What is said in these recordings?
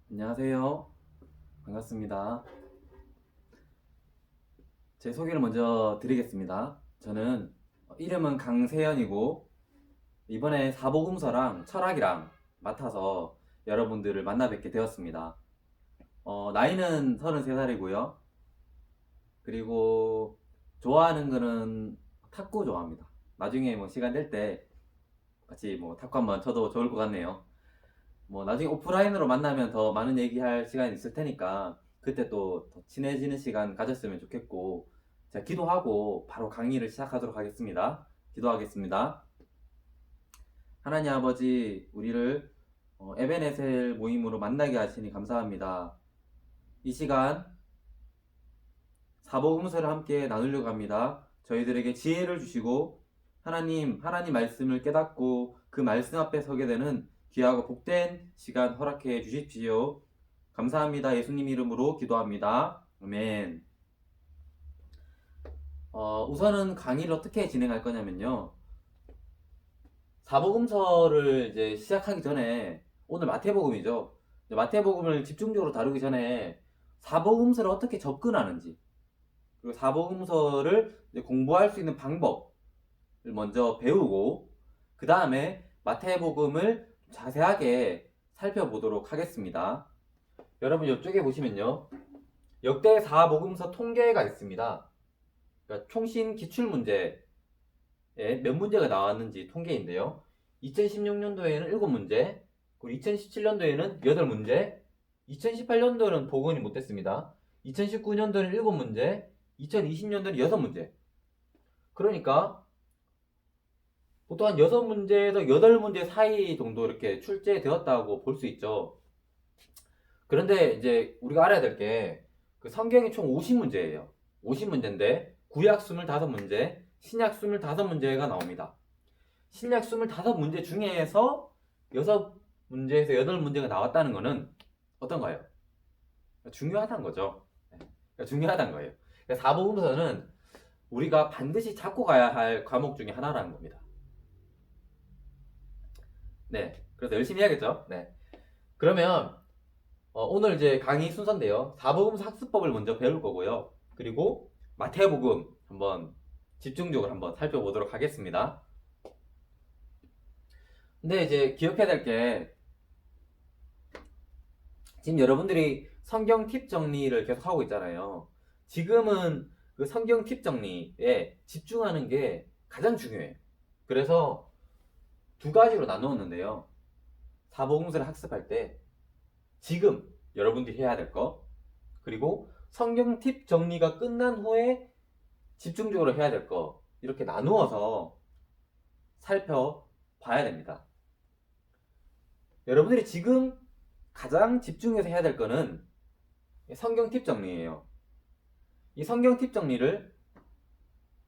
안녕하세요. 반갑습니다. 제 소개를 먼저 드리겠습니다. 저는 이름은 강세현이고 이번에 사복음서랑 철학이랑 맡아서 여러분들을 만나 뵙게 되었습니다. 나이는 33살이고요. 그리고 좋아하는 거는 탁구 좋아합니다. 나중에 뭐 시간 될 때 같이 뭐 탁구 한번 쳐도 좋을 것 같네요. 뭐 나중에 오프라인으로 만나면 더 많은 얘기할 시간이 있을 테니까 그때 또 더 친해지는 시간 가졌으면 좋겠고, 제가 기도하고 바로 강의를 시작하도록 하겠습니다. 기도하겠습니다. 하나님 아버지, 우리를 에베네셀 모임으로 만나게 하시니 감사합니다. 이 시간 사복음서를 함께 나누려고 합니다. 저희들에게 지혜를 주시고 하나님 말씀을 깨닫고 그 말씀 앞에 서게 되는 귀하고 복된 시간 허락해 주십시오. 감사합니다. 예수님 이름으로 기도합니다. 아멘. 우선은 강의를 어떻게 진행할 거냐면요. 사복음서를 이제 시작하기 전에, 오늘 마태복음이죠. 마태복음을 집중적으로 다루기 전에 사복음서를 어떻게 접근하는지, 그리고 사복음서를 이제 공부할 수 있는 방법을 먼저 배우고, 그 다음에 마태복음을 자세하게 살펴보도록 하겠습니다. 여러분, 이쪽에 보시면요, 역대 사복음서 통계가 있습니다. 그러니까 총신 기출문제에 몇 문제가 나왔는지 통계인데요. 2016년도에는 7문제, 그리고 2017년도에는 8문제, 2018년도는 복원이 못됐습니다. 2019년도에는 7문제, 2020년도에는 6문제. 그러니까 보통 한 6문제에서 8문제 사이 정도 이렇게 출제되었다고 볼 수 있죠. 그런데 이제 우리가 알아야 될 게, 그 성경이 총 50문제예요. 50문제인데 구약 25문제, 신약 25문제가 나옵니다. 신약 25문제 중에서 6문제에서 8문제가 나왔다는 것은 어떤가요? 중요하다는 거죠. 중요하다는 거예요. 사복음서는 우리가 반드시 잡고 가야 할 과목 중에 하나라는 겁니다. 네, 그래서 열심히 해야겠죠. 네. 그러면 오늘 이제 강의 순서인데요. 사복음서 학습법을 먼저 배울 거고요. 그리고 마태복음 한번 집중적으로 한번 살펴보도록 하겠습니다. 근데 이제 기억해야 될 게, 지금 여러분들이 성경 팁 정리를 계속 하고 있잖아요. 지금은 그 성경 팁 정리에 집중하는 게 가장 중요해요. 그래서 두 가지로 나누었는데요. 사복음서를 학습할 때 지금 여러분들이 해야 될 거, 그리고 성경 팁 정리가 끝난 후에 집중적으로 해야 될 거, 이렇게 나누어서 살펴봐야 됩니다. 여러분들이 지금 가장 집중해서 해야 될 거는 성경 팁 정리예요. 이 성경 팁 정리를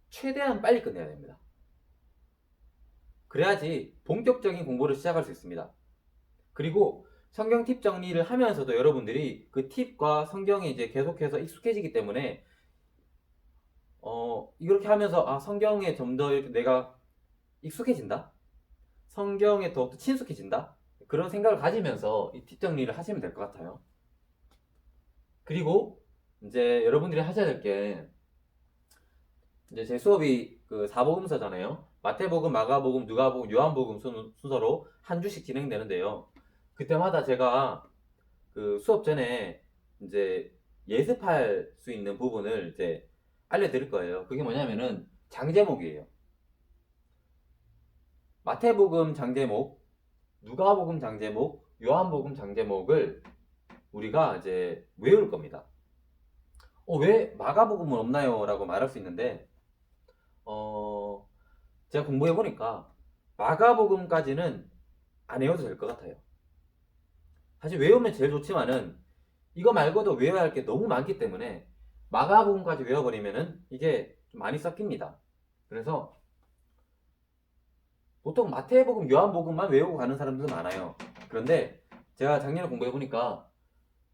최대한 빨리 끝내야 됩니다. 그래야지 본격적인 공부를 시작할 수 있습니다. 그리고 성경 팁 정리를 하면서도 여러분들이 그 팁과 성경에 이제 계속해서 익숙해지기 때문에 이렇게 하면서 성경에 좀 더 내가 익숙해진다, 성경에 더욱더 친숙해진다, 그런 생각을 가지면서 이 팁 정리를 하시면 될 것 같아요. 그리고 이제 여러분들이 하셔야 될 게, 이제 제 수업이 그 사복음서잖아요. 마태복음, 마가복음, 누가복음, 요한복음 순서로 한 주씩 진행되는데요. 그때마다 제가 그 수업 전에 이제 예습할 수 있는 부분을 이제 알려드릴 거예요. 그게 뭐냐면은 장제목이에요. 마태복음 장제목, 누가복음 장제목, 요한복음 장제목을 우리가 이제 외울 겁니다. 왜 마가복음은 없나요? 라고 말할 수 있는데, 제가 공부해보니까 마가복음까지는 안 외워도 될 것 같아요. 사실 외우면 제일 좋지만은 이거 말고도 외워야 할 게 너무 많기 때문에 마가복음까지 외워버리면은 이게 좀 많이 섞입니다. 그래서 보통 마태복음, 요한복음만 외우고 가는 사람들도 많아요. 그런데 제가 작년에 공부해보니까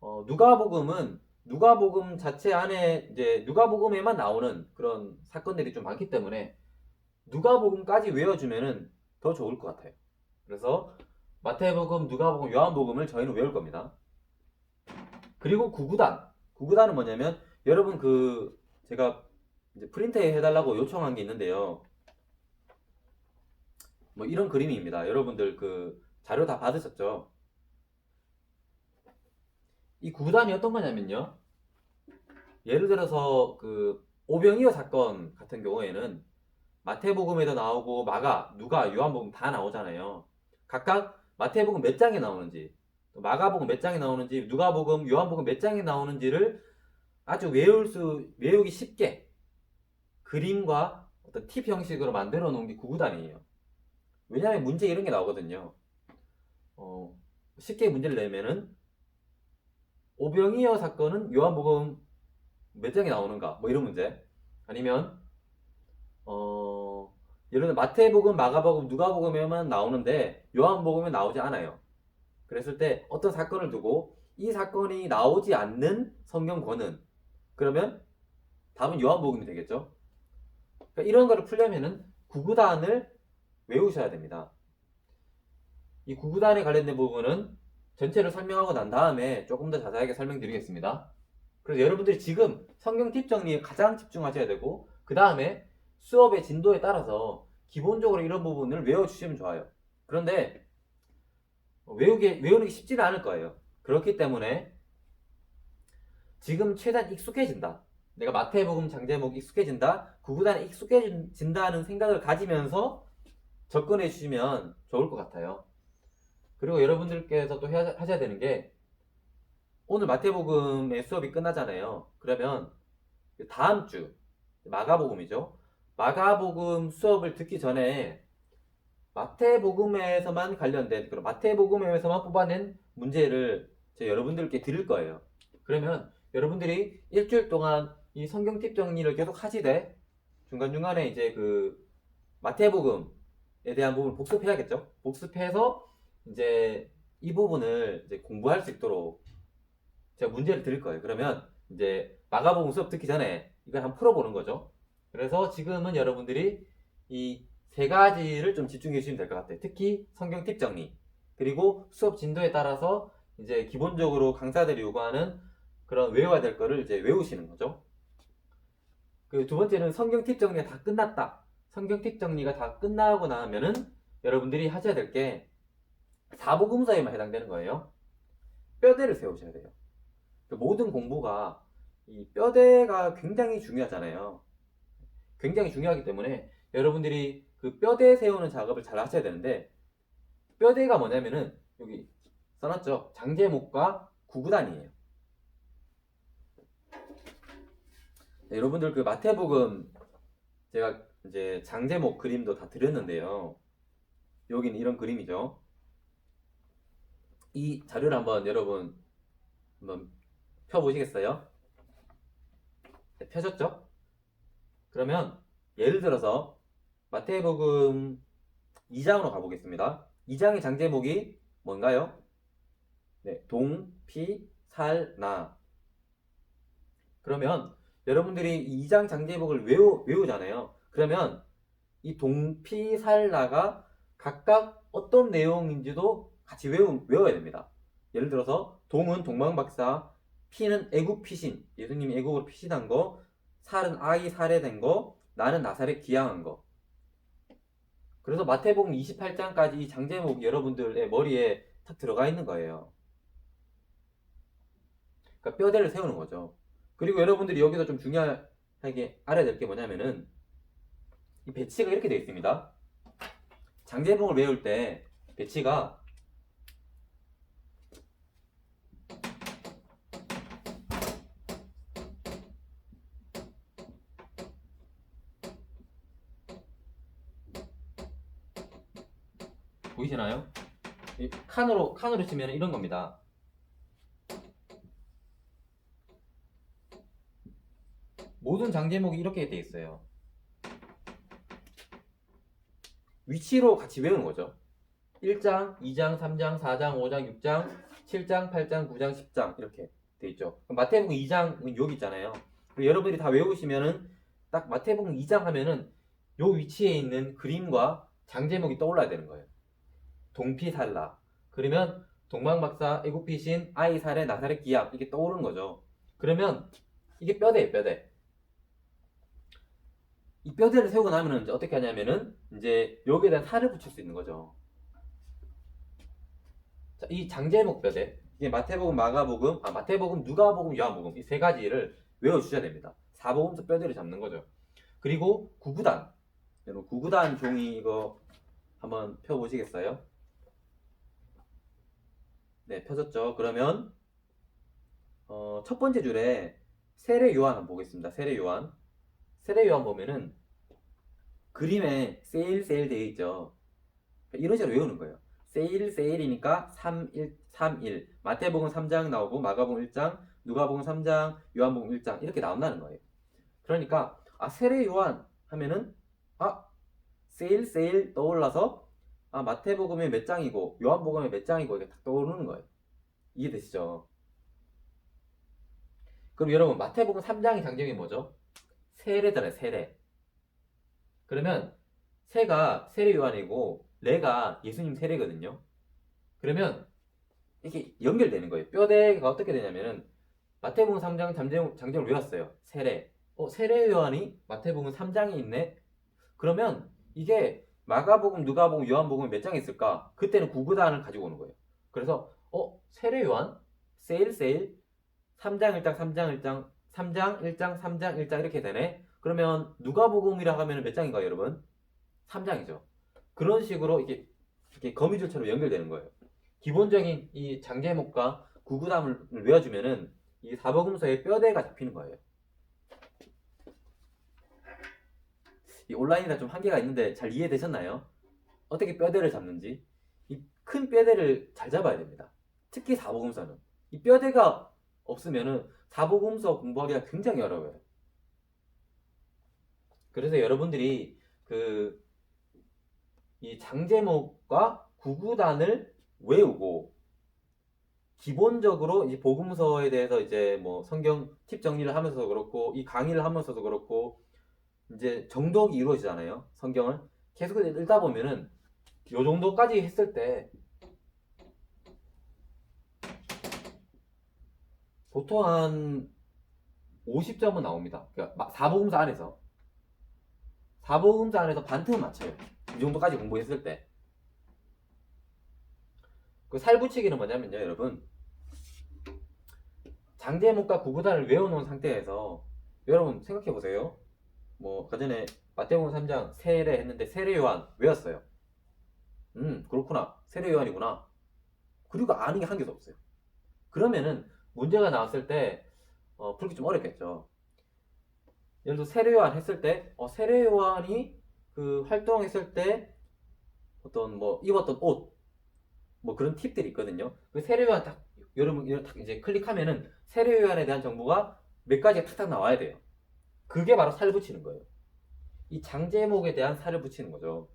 누가복음은 누가복음 자체 안에 이제 누가복음에만 나오는 그런 사건들이 좀 많기 때문에 누가복음까지 외워주면은 더 좋을 것 같아요. 그래서 마태복음, 누가복음, 요한복음을 저희는 외울 겁니다. 그리고 구구단. 구구단은 뭐냐면 여러분 그 제가 이제 프린트해 달라고 요청한 게 있는데요. 뭐 이런 그림입니다. 여러분들 그 자료 다 받으셨죠? 이 구구단이 어떤 거냐면요. 예를 들어서 그 오병이어 사건 같은 경우에는 마태복음에도 나오고 마가, 누가, 요한복음 다 나오잖아요. 각각 마태복음 몇 장에 나오는지, 마가복음 몇 장에 나오는지, 누가복음, 요한복음 몇 장에 나오는지를 아주 외우기 쉽게 그림과 어떤 팁 형식으로 만들어 놓은 게 구구단이에요. 왜냐하면 문제 이런 게 나오거든요. 쉽게 문제를 내면은 오병이어 사건은 요한복음 몇 장에 나오는가? 뭐 이런 문제. 아니면 예를 들어 마태복음, 마가복음, 누가복음에만 나오는데 요한복음에 나오지 않아요. 그랬을 때 어떤 사건을 두고 이 사건이 나오지 않는 성경권은 그러면 답은 요한복음이 되겠죠. 그러니까 이런 거를 풀려면은 구구단을 외우셔야 됩니다. 이 구구단에 관련된 부분은 전체를 설명하고 난 다음에 조금 더 자세하게 설명드리겠습니다. 그래서 여러분들이 지금 성경 팁 정리에 가장 집중하셔야 되고 그 다음에 수업의 진도에 따라서 기본적으로 이런 부분을 외워주시면 좋아요. 그런데 외우는 게 쉽지는 않을 거예요. 그렇기 때문에 지금 최대한 익숙해진다. 내가 마태복음 장제목 익숙해진다. 구구단에 익숙해진다는 생각을 가지면서 접근해 주시면 좋을 것 같아요. 그리고 여러분들께서 또 하셔야 되는 게 오늘 마태복음의 수업이 끝나잖아요. 그러면 다음 주 마가복음이죠. 마가복음 수업을 듣기 전에 마태복음에서만 관련된 그런 마태복음에서만 뽑아낸 문제를 제가 여러분들께 드릴 거예요. 그러면 여러분들이 일주일 동안 이 성경 팁 정리를 계속 하시되 중간중간에 이제 그 마태복음에 대한 부분을 복습해야겠죠. 복습해서 이제 이 부분을 이제 공부할 수 있도록 제가 문제를 드릴 거예요. 그러면 이제 마가복음 수업 듣기 전에 이걸 한번 풀어보는 거죠. 그래서 지금은 여러분들이 이 세 가지를 좀 집중해 주시면 될 것 같아요. 특히 성경 팁 정리, 그리고 수업 진도에 따라서 이제 기본적으로 강사들이 요구하는 그런 외워야 될 거를 이제 외우시는 거죠. 그 두 번째는 성경 팁 정리가 다 끝났다. 성경 팁 정리가 다 끝나고 나면은 여러분들이 하셔야 될 게 사복음서에만 해당되는 거예요. 뼈대를 세우셔야 돼요. 모든 공부가 이 뼈대가 굉장히 중요하잖아요. 굉장히 중요하기 때문에 여러분들이 그 뼈대 세우는 작업을 잘 하셔야 되는데 뼈대가 뭐냐면은 여기 써놨죠. 장제목과 구구단이에요. 네, 여러분들 그 마태복음 제가 이제 장제목 그림도 다 드렸는데요. 여기는 이런 그림이죠. 이 자료를 여러분 한번 펴보시겠어요? 네, 펴졌죠? 그러면 예를 들어서 마태복음 2장으로 가보겠습니다. 2장의 장제목이 뭔가요? 네, 동, 피, 살, 나. 그러면 여러분들이 이 2장 장제목을 외우잖아요. 그러면 이 동, 피, 살, 나가 각각 어떤 내용인지도 같이 외워야 됩니다. 예를 들어서 동은 동방박사, 피는 애국 피신, 예수님이 애국으로 피신한 거, 살은 아이 살해된 거, 나는 나사렛 귀양한 거. 그래서 마태복음 28장까지 이 장제목 여러분들의 머리에 탁 들어가 있는 거예요. 그러니까 뼈대를 세우는 거죠. 그리고 여러분들이 여기서 좀 중요하게 알아야 될 게 뭐냐면은 이 배치가 이렇게 되어 있습니다. 장제목을 외울 때 배치가 보이시나요? 칸으로 치면 이런 겁니다. 모든 장제목이 이렇게 되어 있어요. 위치로 같이 외우는 거죠. 1장, 2장, 3장, 4장, 5장, 6장, 7장, 8장, 9장, 10장 이렇게 되어 있죠. 마태복음 2장은 여기 있잖아요. 여러분들이 다 외우시면은 딱 마태복음 2장 하면은 요 위치에 있는 그림과 장제목이 떠올라야 되는 거예요. 동피살라. 그러면 동방박사, 애국피신, 아이살의 나사렛 기약 이게 떠오르는 거죠. 그러면 이게 뼈대예요, 뼈대. 이 뼈대를 세우고 나면은 이제 어떻게 하냐면은 이제 여기에 대한 살을 붙일 수 있는 거죠. 자, 이 장제목 뼈대, 이게 마태복음, 마가복음, 마태복음, 누가복음, 요한복음 이 세 가지를 외워주셔야 됩니다. 사복음서 뼈대를 잡는 거죠. 그리고 구구단, 여러분 구구단 종이 이거 한번 펴보시겠어요? 네, 펴졌죠. 그러면 첫 번째 줄에 세례 요한 한번 보겠습니다. 세례 요한. 세례 요한 보면은 그림에 세일 세일 되어 있죠. 이런 식으로 외우는 거예요. 세일 세일이니까 3, 1, 3, 1. 마태복음 3장 나오고 마가복음 1장, 누가복음 3장, 요한복음 1장 이렇게 나온다는 거예요. 그러니까 세례 요한 하면은 세일 세일 떠올라서 마태복음의 몇 장이고 요한복음의 몇 장이고 이게 딱 떠오르는 거예요. 이해되시죠? 그럼 여러분 마태복음 3장의 장점이 뭐죠? 세례잖아요. 세례. 그러면 세가 세례 요한이고 레가 예수님 세례거든요. 그러면 이게 연결되는 거예요. 뼈대가 어떻게 되냐면은 마태복음 3장 장점을 외웠어요. 세례. 세례 요한이 마태복음 3장에 있네. 그러면 이게 마가복음, 누가복음, 요한복음 몇 장에 있을까? 그때는 구구단을 가지고 오는 거예요. 그래서 세례 요한, 세일 세일, 3장 1장, 3장 1장, 3장 1장, 3장 1장 이렇게 되네. 그러면 누가복음이라 하면 몇 장인가요, 여러분? 3장이죠. 그런 식으로 이렇게 거미줄처럼 연결되는 거예요. 기본적인 이 장제목과 구구단을 외워주면은 이 사복음서의 뼈대가 잡히는 거예요. 이 온라인이라 좀 한계가 있는데 잘 이해되셨나요? 어떻게 뼈대를 잡는지. 이 큰 뼈대를 잘 잡아야 됩니다. 특히 사복음서는 이 뼈대가 없으면은 사복음서 공부하기가 굉장히 어려워요. 그래서 여러분들이 이 장제목과 구구단을 외우고 기본적으로 이제 복음서에 대해서 이제 뭐 성경 팁 정리를 하면서도 그렇고 이 강의를 하면서도 그렇고 이제 정독이 이루어지잖아요. 성경을 계속 읽다 보면은 요 정도까지 했을 때 보통 한 50점은 나옵니다. 그러니까 사복음서 안에서 반틈은 맞춰요. 이 정도까지 공부했을 때. 그 살붙이기는 뭐냐면요, 여러분. 장제목과 구구단을 외워놓은 상태에서 여러분 생각해 보세요. 뭐 그전에 마태복음 3장 세례 했는데 세례 요한 외웠어요. 그렇구나. 세례 요한이구나. 그리고 아는 게 한 개도 없어요. 그러면은 문제가 나왔을 때 풀기 좀 어렵겠죠. 예를 들어 세례 요한 했을 때 세례 요한이 그 활동했을 때 어떤 뭐 입었던 옷 뭐 그런 팁들이 있거든요. 그 세례 요한 딱 여러분 딱 이제 클릭하면은 세례 요한에 대한 정보가 몇 가지가 탁탁 나와야 돼요. 그게 바로 살 붙이는 거예요. 이 장제목에 대한 살을 붙이는 거죠.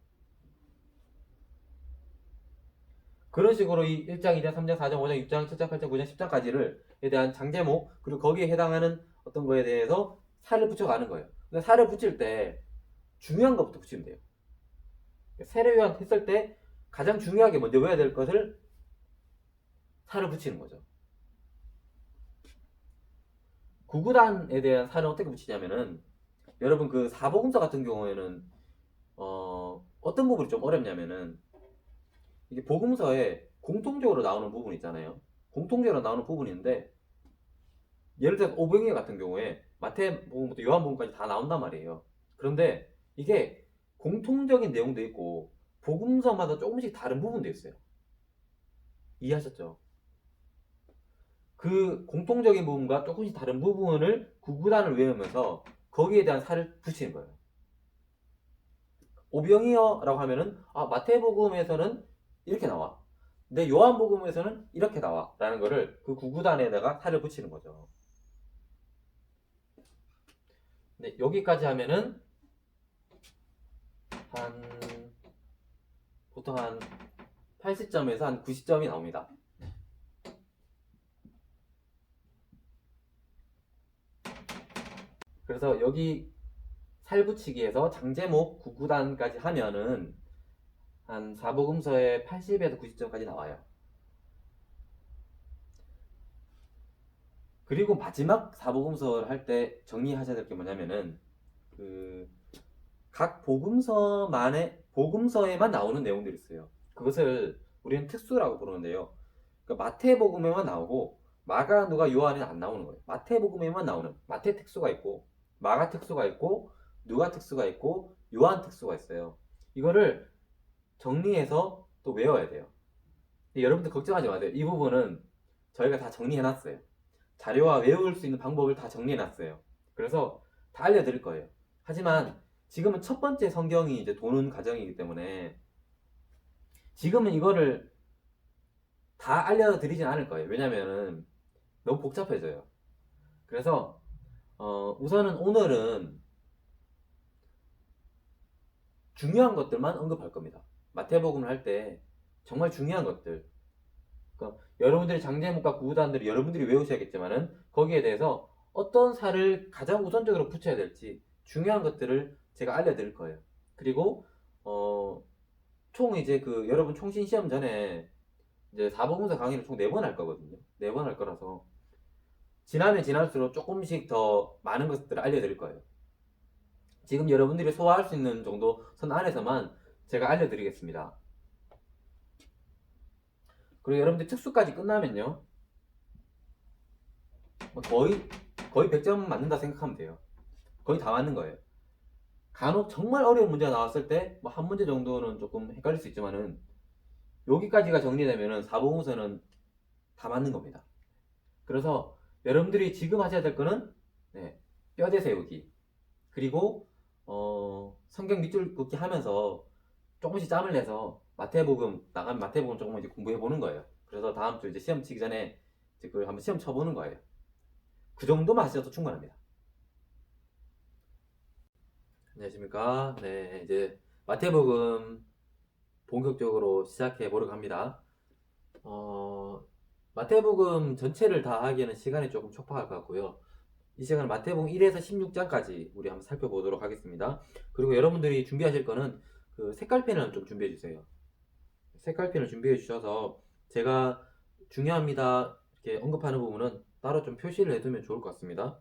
그런 식으로 이 1장, 2장, 3장, 4장, 5장, 6장, 7장, 8장, 9장, 10장까지를 에 대한 장제목 그리고 거기에 해당하는 어떤 거에 대해서 살을 붙여가는 거예요. 근데 살을 붙일 때 중요한 것부터 붙이면 돼요. 세례 요한 했을 때 가장 중요하게 먼저 외워야 될 것을 살을 붙이는 거죠. 구구단에 대한 살은 어떻게 붙이냐면은 여러분 그 사복음서 같은 경우에는 어떤 부분이 좀 어렵냐면은 이게 복음서에 공통적으로 나오는 부분 있잖아요. 공통적으로 나오는 부분인데 예를 들어 오병이어 같은 경우에 마태복음부터 요한복음까지 다 나온단 말이에요. 그런데 이게 공통적인 내용도 있고 복음서마다 조금씩 다른 부분도 있어요. 이해하셨죠? 그 공통적인 부분과 조금씩 다른 부분을 구구단을 외우면서 거기에 대한 살을 붙이는 거예요. 오병이어라고 하면은 마태복음에서는 이렇게 나와. 근데 요한복음에서는 이렇게 나와. 라는 거를 그 구구단에다가 살을 붙이는 거죠. 네, 여기까지 하면은 보통 한 80점에서 한 90점이 나옵니다. 그래서 여기 살붙이기에서 장제목 구구단까지 하면은 한 사복음서에 80에서 90점까지 나와요. 그리고 마지막 사복음서를 할 때 정리하셔야 될 게 뭐냐면은 그 각 복음서에만 나오는 내용들이 있어요. 그것을 우리는 특수라고 부르는데요. 그러니까 마태복음에만 나오고 마가, 누가, 요한은 안 나오는 거예요. 마태복음에만 나오는 마태 특수가 있고 마가 특수가 있고 누가 특수가 있고 요한 특수가 있어요. 이거를 정리해서 또 외워야 돼요. 여러분들 걱정하지 마세요. 이 부분은 저희가 다 정리해놨어요. 자료와 외울 수 있는 방법을 다 정리해놨어요. 그래서 다 알려드릴 거예요. 하지만 지금은 첫 번째 성경이 이제 도는 과정이기 때문에 지금은 이거를 다 알려드리진 않을 거예요. 왜냐면은 너무 복잡해져요. 그래서 우선은 오늘은 중요한 것들만 언급할 겁니다. 마태복음을 할 때 정말 중요한 것들, 그러니까 여러분들이 장제목과 구구단들이 여러분들이 외우셔야겠지만은 거기에 대해서 어떤 살을 가장 우선적으로 붙여야 될지 중요한 것들을 제가 알려드릴 거예요. 그리고 총 이제 그 여러분 총신 시험 전에 이제 사복음서 강의를 총 4번 할 거거든요. 4번 할 거라서 지나면 지날수록 조금씩 더 많은 것들을 알려드릴 거예요. 지금 여러분들이 소화할 수 있는 정도 선 안에서만 제가 알려드리겠습니다. 그리고 여러분들 특수까지 끝나면요, 거의 100점 맞는다 생각하면 돼요. 거의 다 맞는 거예요. 간혹 정말 어려운 문제가 나왔을 때 뭐 한 문제 정도는 조금 헷갈릴 수 있지만은 여기까지가 정리되면은 사복음서는 다 맞는 겁니다. 그래서 여러분들이 지금 하셔야 될 거는 뼈대 세우기, 그리고 성경 밑줄 긋기 하면서 조금씩 짬을 내서 마태복음 나가면 마태복음 조금 이제 공부해 보는 거예요. 그래서 다음 주 이제 시험 치기 전에 이제 그걸 한번 시험 쳐보는 거예요. 그 정도만 하셔도 충분합니다. 안녕하십니까? 네, 이제 마태복음 본격적으로 시작해 보려고 합니다. 마태복음 전체를 다 하기에는 시간이 조금 촉박할 것 같고요. 이 시간은 마태복음 1에서 16장까지 우리 한번 살펴보도록 하겠습니다. 그리고 여러분들이 준비하실 거는 그 색깔펜을 좀 준비해 주세요. 색깔펜을 준비해 주셔서 제가 중요합니다 이렇게 언급하는 부분은 따로 좀 표시를 해두면 좋을 것 같습니다.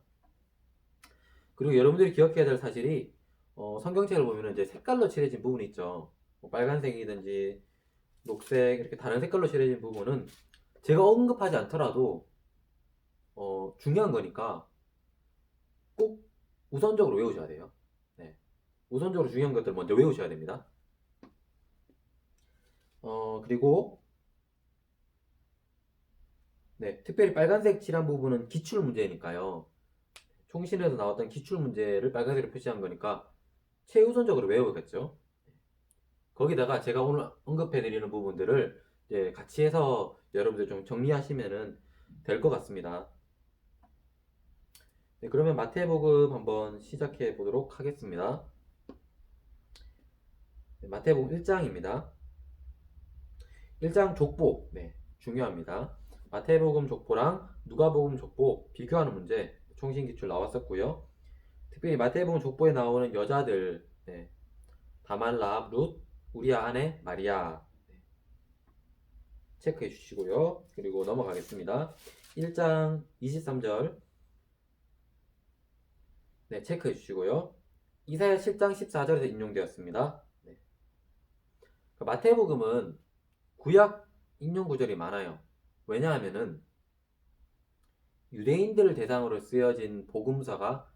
그리고 여러분들이 기억해야 될 사실이 성경책을 보면 이제 색깔로 칠해진 부분이 있죠. 뭐 빨간색이든지 녹색 이렇게 다른 색깔로 칠해진 부분은 제가 언급하지 않더라도 중요한 거니까 꼭 우선적으로 외우셔야 돼요. 네. 우선적으로 중요한 것들 먼저 외우셔야 됩니다. 그리고 특별히 빨간색 칠한 부분은 기출 문제니까요. 총신에서 나왔던 기출 문제를 빨간색으로 표시한 거니까 최우선적으로 외우겠죠. 거기다가 제가 오늘 언급해드리는 부분들을 이제 같이 해서 여러분들 좀 정리하시면 될 것 같습니다. 네, 그러면 마태복음 한번 시작해 보도록 하겠습니다. 네, 마태복음 1장입니다. 1장 족보, 중요합니다. 마태복음 족보랑 누가복음 족보 비교하는 문제 총신기출 나왔었고요. 특별히 마태복음 족보에 나오는 여자들, 다말라, 룻, 우리아 아내 마리아 체크해 주시고요. 그리고 넘어가겠습니다. 1장 23절 체크해 주시고요. 이사야 7장 14절에서 인용되었습니다. 마태복음은 구약 인용 구절이 많아요. 왜냐하면은 유대인들을 대상으로 쓰여진 복음서가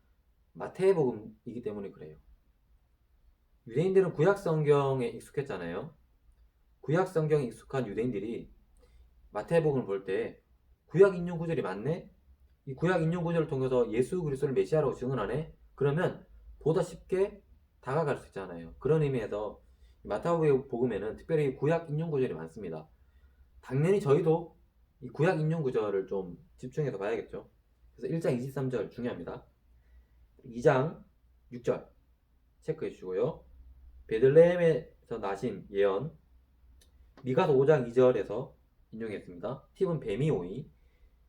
마태복음이기 때문에 그래요. 유대인들은 구약 성경에 익숙했잖아요. 구약 성경에 익숙한 유대인들이 마태복음을 볼 때 구약 인용 구절이 많네? 이 구약 인용 구절을 통해서 예수 그리스도를 메시아라고 증언하네? 그러면 보다 쉽게 다가갈 수 있잖아요. 그런 의미에서 마태복음에는 특별히 구약 인용 구절이 많습니다. 당연히 저희도 이 구약 인용 구절을 좀 집중해서 봐야겠죠. 그래서 1장 23절 중요합니다. 2장 6절 체크해 주시고요. 베들레헴에서 나신 예언 미가서 5장 2절에서 인용했습니다. 팁은 뱀이 오이,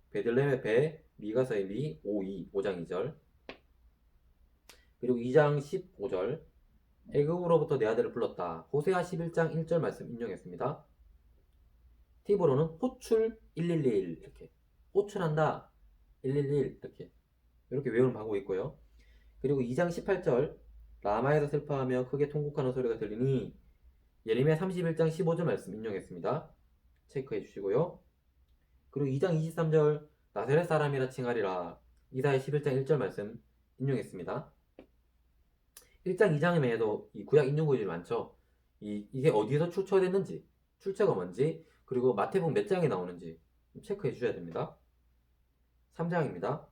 베들레헴의 배, 미가서의 미, 오이, 5장 2절. 그리고 2장 15절 애굽으로부터 내 아들을 불렀다. 호세아 11장 1절 말씀 인용했습니다. 팁으로는 호출 111 이렇게 호출한다. 111 이렇게 외우는 방법이 있고요. 그리고 2장 18절 라마에서 슬퍼하며 크게 통곡하는 소리가 들리니 예레미야 31장 15절 말씀 인용했습니다. 체크해 주시고요. 그리고 2장 23절 나사렛 사람이라 칭하리라 이사야 11장 1절 말씀 인용했습니다. 1장 2장에도 이 구약 인용 구절이 많죠. 이게 어디서 출처됐는지, 출처가 뭔지, 그리고 마태복음 몇 장에 나오는지 체크해 주셔야 됩니다. 3장입니다.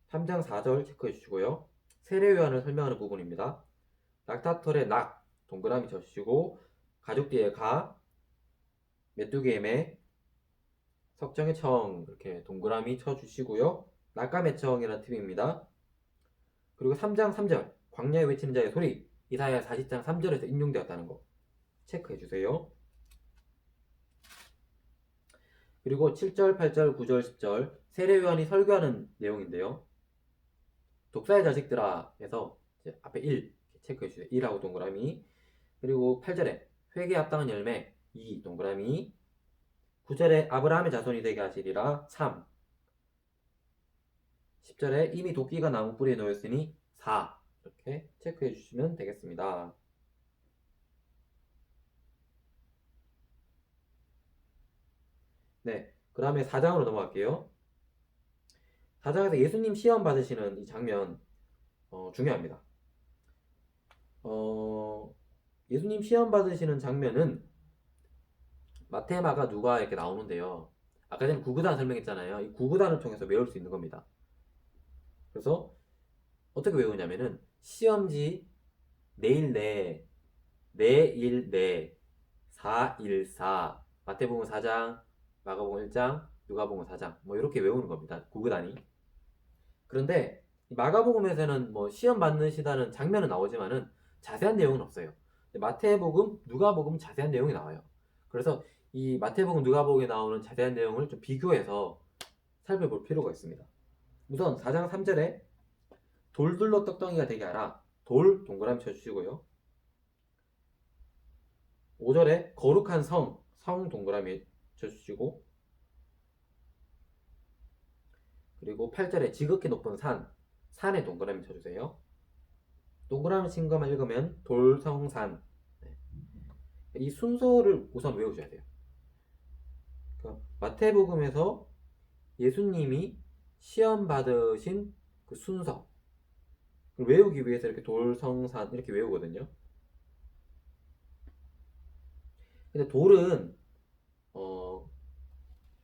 3장 4절 체크해 주시고요. 세례요한을 설명하는 부분입니다. 낙타털의 낙, 동그라미 쳐주시고 가족 뒤에 가, 메뚜기의 매, 석정의 청 이렇게 동그라미 쳐주시고요. 낙감의 청이라는 팁입니다. 그리고 3장 3절 광야에 외치는 자의 소리 이사야 40장 3절에서 인용되었다는 거 체크해 주세요. 그리고 7절, 8절, 9절, 10절 세례요한이 설교하는 내용인데요. 독사의 자식들아 해서 앞에 1 체크해 주세요. 1하고 동그라미. 그리고 8절에 회개에 합당한 열매 2 동그라미. 9절에 아브라함의 자손이 되게 하시리라 3. 10절에 이미 도끼가 나무 뿌리에 놓였으니 4 이렇게 체크해 주시면 되겠습니다. 네, 그 다음에 4장으로 넘어갈게요. 4장에서 예수님 시험 받으시는 이 장면 중요합니다. 예수님 시험 받으시는 장면은 마태, 마가, 누가 이렇게 나오는데요. 아까 전에 구구단 설명했잖아요. 이 구구단을 통해서 외울 수 있는 겁니다. 그래서 어떻게 외우냐면은 시험지 내일 내, 내일 내, 414 마태복음 4장, 마가복음 1장, 누가복음 4장 뭐 이렇게 외우는 겁니다. 구구단이. 그런데 마가복음에서는 뭐 시험 받으시다는 장면은 나오지만은 자세한 내용은 없어요. 마태복음, 누가복음 자세한 내용이 나와요. 그래서 이 마태복음, 누가복음에 나오는 자세한 내용을 좀 비교해서 살펴볼 필요가 있습니다. 우선 4장 3절에 돌들로 떡덩이가 되게 하라. 돌 동그라미 쳐주시고요. 5절에 거룩한 성, 성 동그라미 쳐주시고 그리고 8절에 지극히 높은 산, 산에 동그라미 쳐주세요. 동그라미 친 것만 읽으면 돌성산. 이 순서를 우선 외우셔야 돼요. 그러니까 마태복음에서 예수님이 시험 받으신 그 순서 외우기 위해서 이렇게 돌성산 이렇게 외우거든요. 근데 돌은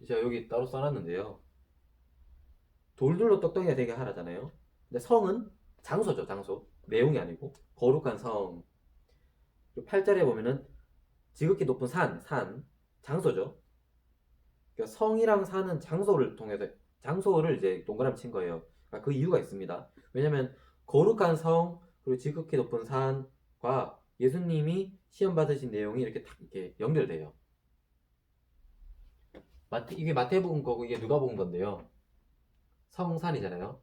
제가 여기 따로 써놨는데요. 돌들로 떡덩이가 되게 하라잖아요. 근데 성은 장소죠, 장소. 내용이 아니고 거룩한 성. 8절에 보면은 지극히 높은 산, 장소죠. 그러니까 성이랑 산은 장소를 통해서 장소를 이제 동그라미 친 거예요. 그러니까 그 이유가 있습니다. 왜냐면 거룩한 성 그리고 지극히 높은 산과 예수님이 시험 받으신 내용이 이렇게 딱 이렇게 연결돼요. 이게 마태복음 거고 이게 누가복음 건데요. 성산이잖아요.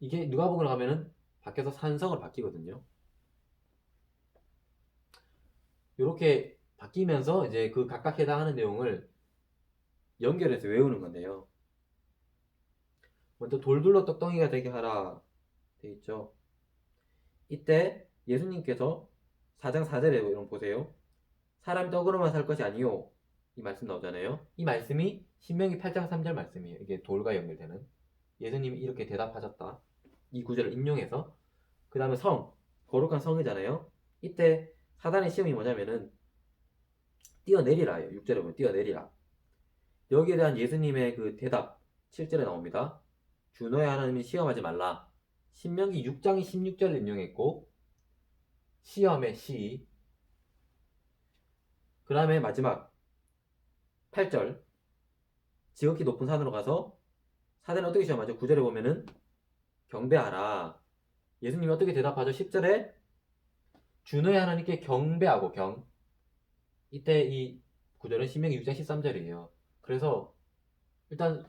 이게 누가복음으로 가면은 밖에서 산성을 바뀌거든요. 이렇게 바뀌면서 이제 그 각각 해당하는 내용을 연결해서 외우는 건데요. 먼저 돌둘러 떡덩이가 되게 하라 돼 있죠. 이때 예수님께서 4장 4절에 여러분 보세요. 사람이 떡으로만 살 것이 아니요. 이 말씀 나오잖아요. 이 말씀이 신명기 8장 3절 말씀이에요. 이게 돌과 연결되는. 예수님이 이렇게 대답하셨다. 이 구절을 인용해서 그 다음에 성, 거룩한 성이잖아요. 이때 사단의 시험이 뭐냐면은 뛰어내리라예요. 6절에 보면 뛰어내리라. 여기에 대한 예수님의 그 대답 7절에 나옵니다. 주 너의 하나님이 시험하지 말라. 신명기 6장 16절을 인용했고 시험의 시. 그 다음에 마지막 8절 지극히 높은 산으로 가서 사단이 어떻게 시험하죠? 9절에 보면은 경배하라. 예수님이 어떻게 대답하죠? 10절에 주 너의 하나님께 경배하고 이때 이 구절은 신명기 6장 13절이에요. 그래서 일단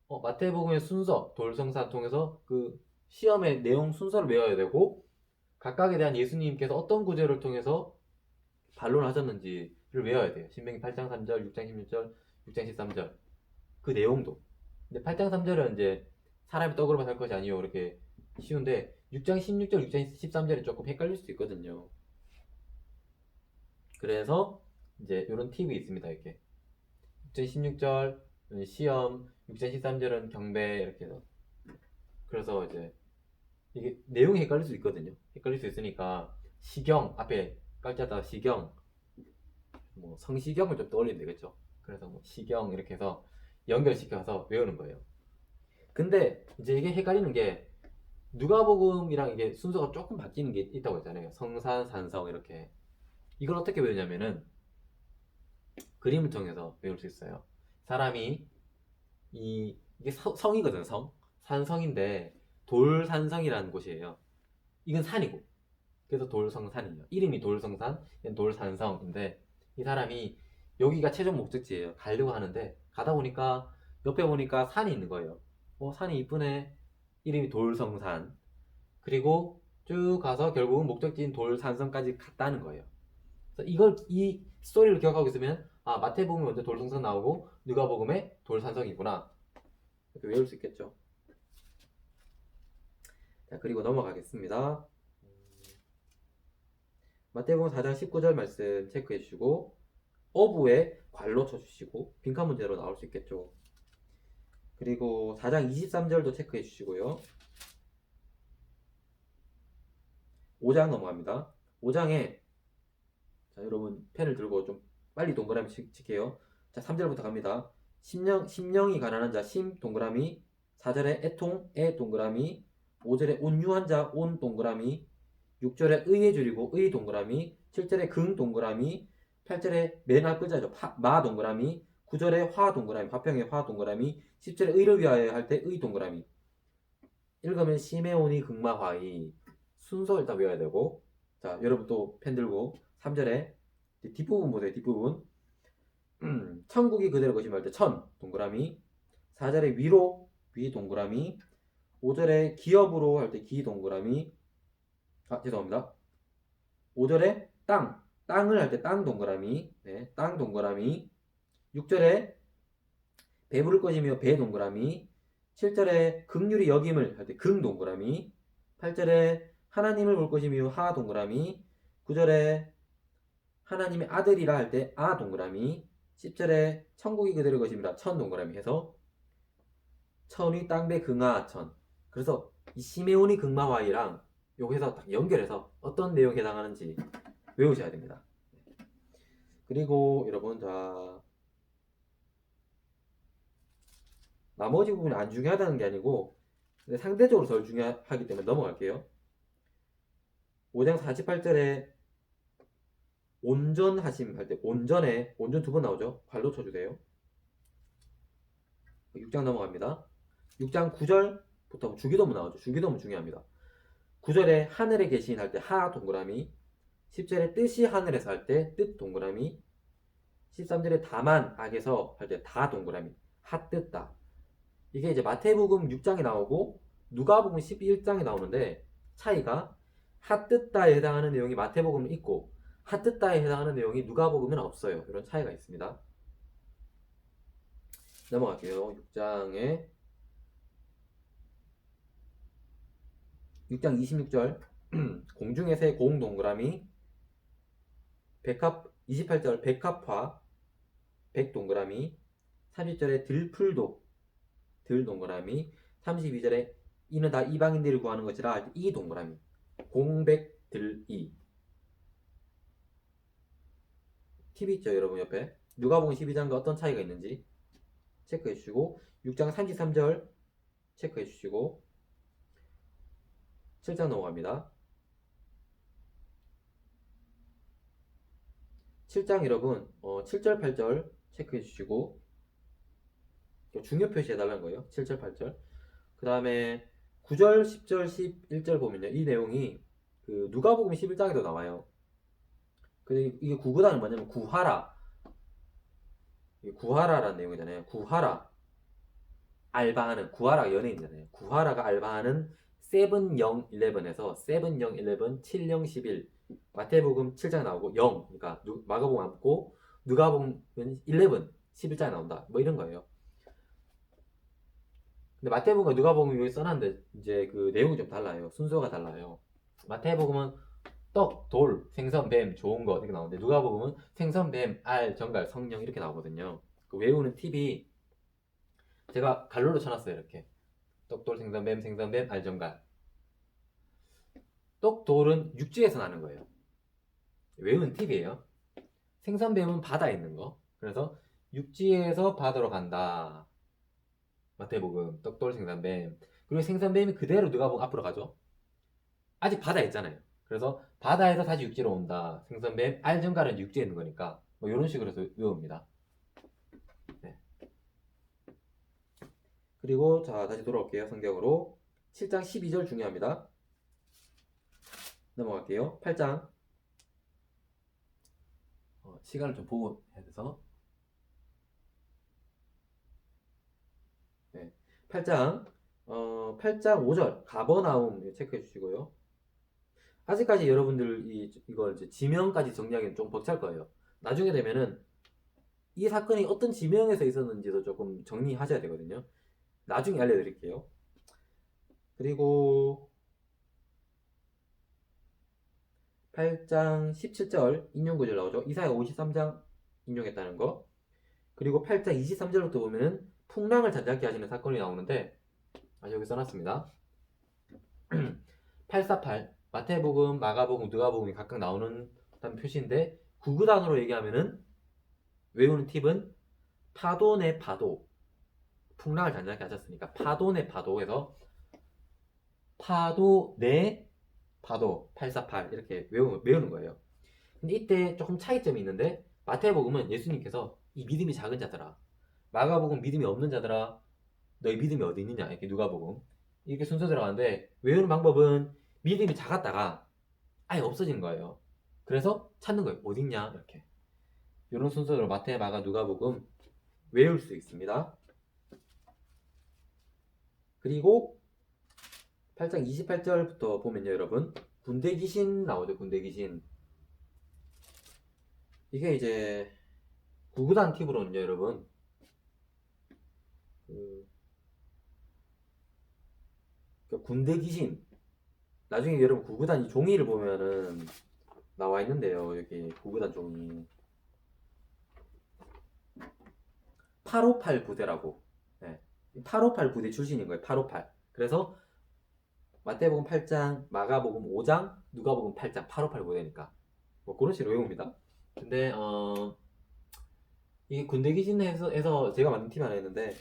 마태복음의 순서 돌성산 통해서 그 시험의 내용 순서를 외워야 되고 각각에 대한 예수님께서 어떤 구절을 통해서 반론하셨는지를 외워야 돼요. 신명기 8장 3절, 6장 16절, 6장 13절 그 내용도 근데 8장 3절은 이제 사람이 떡으로만 살 것이 아니요 이렇게 쉬운데 6장 16절, 6장 13절이 조금 헷갈릴 수 있거든요. 그래서 이제 이런 팁이 있습니다. 이렇게 6장 16절 시험, 6장 13절은 경배 이렇게 해서 그래서 이제 이게 내용이 헷갈릴 수 있거든요. 헷갈릴 수 있으니까 시경 앞에 깔자다 시경 뭐 성시경을 좀 떠올리면 되겠죠. 그래서 뭐 시경 이렇게 해서 연결시켜서 외우는 거예요. 근데 이제 이게 헷갈리는 게 누가복음이랑 이게 순서가 조금 바뀌는 게 있다고 했잖아요. 성산, 산성 이렇게. 이걸 어떻게 외우냐면은 그림을 통해서 외울 수 있어요. 사람이 이게 성이거든 성. 산성인데 돌산성이라는 곳이에요. 이건 산이고. 그래서 돌성산이에요. 이름이 돌성산, 돌산성인데 이 사람이 여기가 최종 목적지예요. 가려고 하는데 가다 보니까 옆에 보니까 산이 있는 거예요. 산이 이쁘네. 이름이 돌성산. 그리고 쭉 가서 결국은 목적지인 돌산성까지 갔다는 거예요. 그래서 이 스토리를 기억하고 있으면 마태복음에 먼저 돌성산 나오고 누가복음에 돌산성이구나 이렇게 외울 수 있겠죠. 자, 그리고 넘어가겠습니다. 마태복음 4장 19절 말씀 체크해 주시고 어부에 괄로 쳐주시고 빈칸 문제로 나올 수 있겠죠. 그리고 4장 23절도 체크해 주시고요. 5장 넘어갑니다. 5장에 자, 여러분 펜을 들고 좀 빨리 동그라미 칠게요. 자, 3절부터 갑니다. 심령이 가난한 자, 심 동그라미. 4절에 애통, 애 동그라미. 5절에 온유한 자, 온 동그라미. 6절에 의에 줄이고 의 동그라미. 7절에 금 동그라미. 8절에 맨 앞글자죠. 마 동그라미. 9절에 화 동그라미. 화평의 화 동그라미. 10절에 의를 위하여 할 때 의 동그라미. 읽으면 시메온이 극마화이 순서 일단 외워야 되고 자 여러분 또 펜 들고 3절에 뒷부분 보세요. 뒷부분 천국이 그대로 것이면 할 때 천 동그라미 4절에 위로 위 동그라미 5절에 기업으로 할 때 기 동그라미 죄송합니다. 5절에 땅을 할 때 땅 동그라미 네, 땅 동그라미 6절에 배부를 것이며 배 동그라미 7절에 극률이 여김을 할 때 금 동그라미 8절에 하나님을 볼 것이며 하 동그라미 9절에 하나님의 아들이라 할 때 아 동그라미 10절에 천국이 그대로 것입니다. 천 동그라미 해서 천이 땅배 긍하 천 그래서 이 시메온이 극마와이랑 여기서 딱 연결해서 어떤 내용에 해당하는지 외우셔야 됩니다. 그리고 여러분 자 나머지 부분이 안 중요하다는 게 아니고 상대적으로 덜 중요하기 때문에 넘어갈게요. 5장 48절에 온전하심 할 때 온전에 온전 두 번 나오죠. 발로 쳐주세요. 6장 넘어갑니다. 6장 9절부터 주기도문 나오죠. 주기도문 중요합니다. 9절에 하늘에 계신 할 때 하 동그라미 10절에 뜻이 하늘에서 할 때 뜻 동그라미 13절에 다만 악에서 할 때 다 동그라미 핫뜻다 이게 이제 마태복음 6장에 나오고 누가복음 11장에 나오는데 차이가 핫뜻다에 해당하는 내용이 마태복음은 있고 핫뜻다에 해당하는 내용이 누가복음은 없어요. 이런 차이가 있습니다. 넘어갈게요. 6장 26절 공중의 새 공 동그라미 28절 백합화 백 동그라미 30절에 들풀독 들 동그라미 32절에 이는 다 이방인들을 구하는 것이라 이 동그라미 공백 들이 팁 있죠 여러분 옆에 누가복음 12장과 어떤 차이가 있는지 체크해 주시고 6장 33절 체크해 주시고 7장 넘어갑니다. 7장 여러분 7절 8절 체크해 주시고 중요 표시해 달라는 거예요. 7절 8절 그 다음에 9절 10절 11절 보면요 이 내용이 그 누가복음 11장에도 나와요. 근데 이게 구구단은 뭐냐면 구하라라는 내용이잖아요. 구하라 알바하는 구하라가 연예인이잖아요. 구하라가 알바하는 7-0-11에서 7-0-11 7-0-11 마태복음 7장 나오고 0 그러니까 마가복음 안 붙고 누가복음 11 11장에 나온다 뭐 이런 거예요. 근데 마태복음과 누가복음 여기 써놨는데 이제 그 내용이 좀 달라요. 순서가 달라요. 마태복음은 떡, 돌, 생선, 뱀, 좋은 거 이렇게 나오는데 누가복음은 생선, 뱀, 알, 정갈, 성령 이렇게 나오거든요. 그 외우는 팁이 제가 갈로로 쳐놨어요. 이렇게 떡, 돌, 생선, 뱀, 알, 정갈. 떡, 돌은 육지에서 나는 거예요. 외우는 팁이에요. 생선, 뱀은 바다에 있는 거. 그래서 육지에서 바다로 간다. 마태복음, 떡, 돌, 생선, 뱀. 그리고 생선, 뱀이 그대로 누가복음 앞으로 가죠. 아직 바다에 있잖아요. 그래서 바다에서 다시 육지로 온다. 생선, 뱀, 알, 정갈은 육지에 있는 거니까 뭐 이런 식으로 해서 외웁니다. 네. 그리고 자 다시 돌아올게요. 성경으로 7장 12절 중요합니다. 넘어갈게요. 8장 시간을 좀 보고 해야 돼서 네. 8장 8장 5절 가버나움 체크해 주시고요. 아직까지 여러분들 이걸 이제 지명까지 정리하기는 좀 벅찰 거예요. 나중에 되면은 이 사건이 어떤 지명에서 있었는지도 조금 정리하셔야 되거든요. 나중에 알려드릴게요. 그리고 8장 17절 인용 구절 나오죠. 이사야 53장 인용했다는 거. 그리고 8장 23절부터 보면은 풍랑을 잔잔케 하시는 사건이 나오는데 여기 써놨습니다. 848 마태복음, 마가복음, 누가복음이 각각 나오는 표시인데 구구단으로 얘기하면은 외우는 팁은 파도 내 파도 풍랑을 잔잔케 하셨으니까 파도 내 파도에서 파도 내 파도 848 이렇게 외우는 거예요. 근데 이때 조금 차이점이 있는데 마태복음은 예수님께서 이 믿음이 작은 자들아, 마가복음 믿음이 없는 자들아 너희 믿음이 어디 있느냐 이렇게 누가복음 이렇게 순서 들어가는데 외우는 방법은 믿음이 작았다가 아예 없어진 거예요. 그래서 찾는 거예요. 어디 있냐 이렇게 이런 순서로 마태, 마가, 누가복음 외울 수 있습니다. 그리고 8장 28절부터 보면요 여러분 군대 귀신 나오죠. 군대 귀신 이게 이제 구구단 팁으로는요 여러분 군대 귀신 나중에 여러분 구구단 이 종이를 보면은 나와 있는데요 여기 구구단 종이 858 부대라고 네. 858 부대 출신인 거예요 858 그래서 마태복음 8장 마가복음 5장 누가복음 8장 858 부대니까 뭐 그런 식으로 외웁니다. 근데 이게 군대 귀신에서 제가 만든 팁 하나 있는데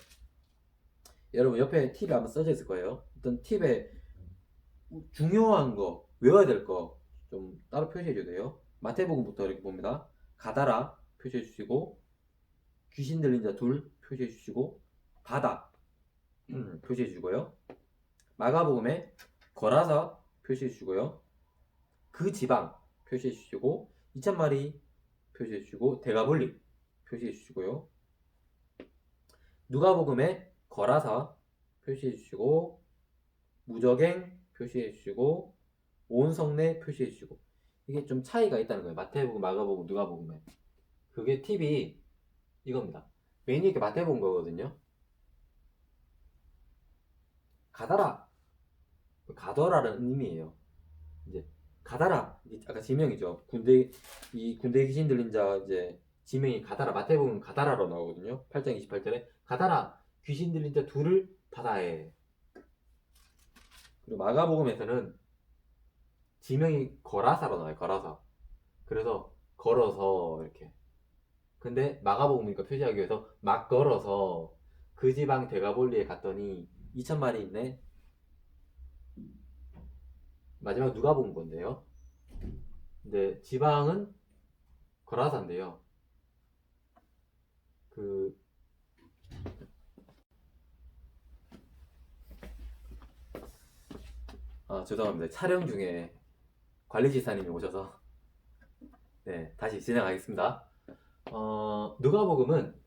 여러분 옆에 팁이 아마 써져 있을 거예요. 어떤 팁에 중요한 거 외워야 될 거 좀 따로 표시해 줘도 돼요. 마태복음부터 이렇게 봅니다. 가다라 표시해 주시고 귀신 들린 자 둘 표시해 주시고 바다 표시해 주고요. 마가복음에 거라사 표시해 주시고요. 그 지방 표시해 주시고 2,000마리 표시해 주시고 대가볼릭 표시해 주시고요. 누가복음에 거라사 표시해 주시고 무적행 표시해 주시고 온 성내 표시해 주시고 이게 좀 차이가 있다는 거예요. 마태복음, 마가복음, 누가복음에 그게 팁이 이겁니다. 메인이 이렇게 마태복음 거거든요. 가다라 가더라는 의미예요. 이제 가다라 아까 지명이죠. 군대 귀신 들린 자 이제 지명이 가다라 마태복음 가다라로 나오거든요. 8장 28절에 가다라 귀신 들린 자 둘을 바다에 그리고 마가복음에서는 지명이 거라사로 나와요. 거라사 그래서 걸어서 이렇게 근데 마가복음이니까 표시하기 위해서 막 걸어서 그 지방 대가볼리에 갔더니 2,000마리 있네. 마지막 누가복음 건데요. 근데 지방은 거라사인데요. 죄송합니다. 촬영 중에 관리지사님이 오셔서 네 다시 진행하겠습니다. 누가복음은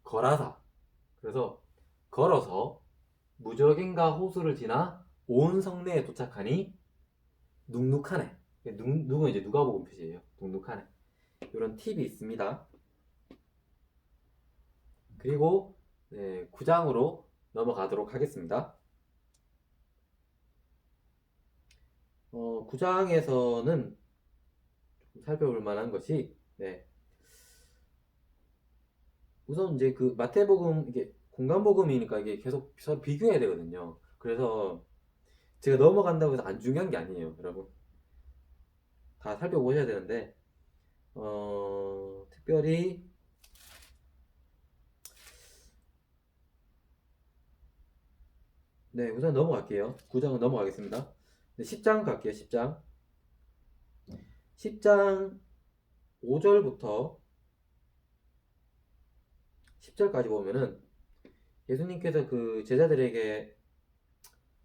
거라사 그래서 걸어서 무적인가 호수를 지나 온 성내에 도착하니 눅눅하네. 눅은 이제 누가복음 표시예요. 눅눅하네. 이런 팁이 있습니다. 그리고 9장으로 넘어가도록 하겠습니다. 9장에서는 살펴볼 만한 것이, 네. 우선 이제 그 마태복음, 이게 공간복음이니까 이게 계속 서로 비교해야 되거든요. 그래서 제가 넘어간다고 해서 안 중요한 게 아니에요, 여러분. 다 살펴보셔야 되는데, 특별히, 네, 우선 넘어갈게요. 9장은 넘어가겠습니다. 네, 10장 갈게요, 10장. 10장 5절부터 10절까지 보면은 예수님께서 그 제자들에게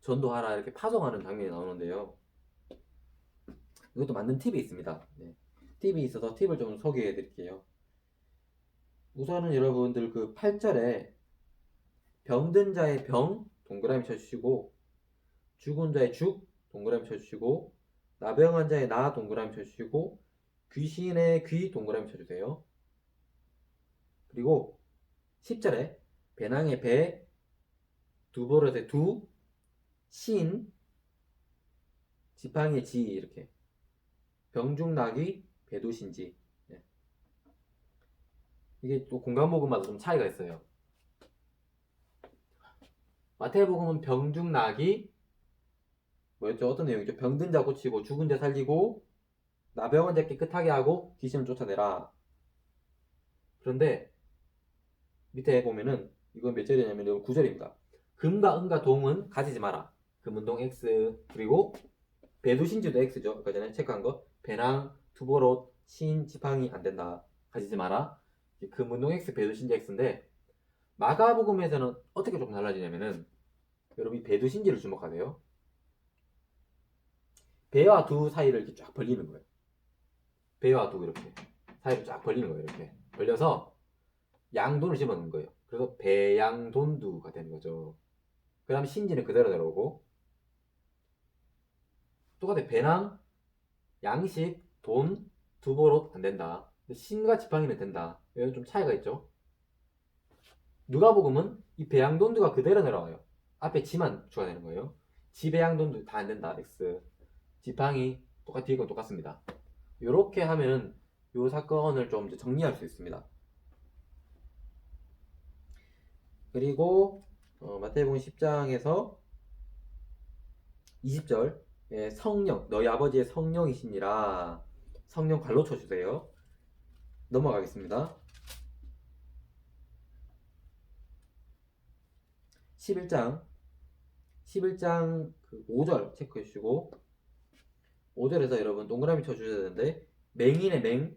전도하라 이렇게 파송하는 장면이 나오는데요. 이것도 맞는 팁이 있습니다. 네. 팁이 있어서 팁을 좀 소개해 드릴게요. 우선은 여러분들 그 8절에 병든 자의 병 동그라미 쳐주시고, 죽은 자의 죽 동그라미 쳐주시고, 나병한 자의 나 동그라미 쳐주시고, 귀신의 귀 동그라미 쳐주세요. 그리고 10절에 배낭의 배, 두버릇의 두, 신, 지팡이의 지 이렇게 병중나귀, 배도신지. 네. 이게 또 공간복음마다 좀 차이가 있어요. 마태복음은 병중나귀, 뭐였죠? 어떤 내용이죠? 병든 자 고치고 죽은 자 살리고 나병원 자 깨끗하게 하고 귀신을 쫓아내라. 그런데 밑에 보면은 이건 몇 절이냐면 이건 9절입니다. 금과 은과 동은 가지지 마라. 금은동 X, 그리고 배두신지도 X죠. 아까 전에 체크한 거. 배낭, 투보롯, 신, 지팡이 안 된다. 가지지 마라. 금은동 X, 배두신지 X인데 마가복음에서는 어떻게 조금 달라지냐면은 여러분이 배두신지를 주목하세요. 배와 두 사이를 이렇게 쫙 벌리는 거예요. 배와 두 이렇게 사이를 쫙 벌리는 거예요. 이렇게 벌려서 양돈을 집어넣는 거예요. 그래서 배양돈두가 되는 거죠. 그 다음에 신지는 그대로 들어오고, 똑같아. 배낭, 양식, 돈, 두보롯 안 된다. 신과 지팡이는 된다. 이건 좀 차이가 있죠. 누가복음은 이 배양돈두가 그대로 내려와요. 앞에 지만 추가되는 거예요. 지배양돈두 다 안 된다. X. 지팡이 뒤에 건 똑같습니다. 이렇게 하면 이 사건을 좀 정리할 수 있습니다. 그리고 마태복음 10장에서 20절, 성령, 너희 아버지의 성령이시니라. 성령 갈로 쳐주세요. 넘어가겠습니다. 11장 5절 체크해 주시고, 5절에서 여러분 동그라미 쳐주셔야 되는데, 맹인의 맹,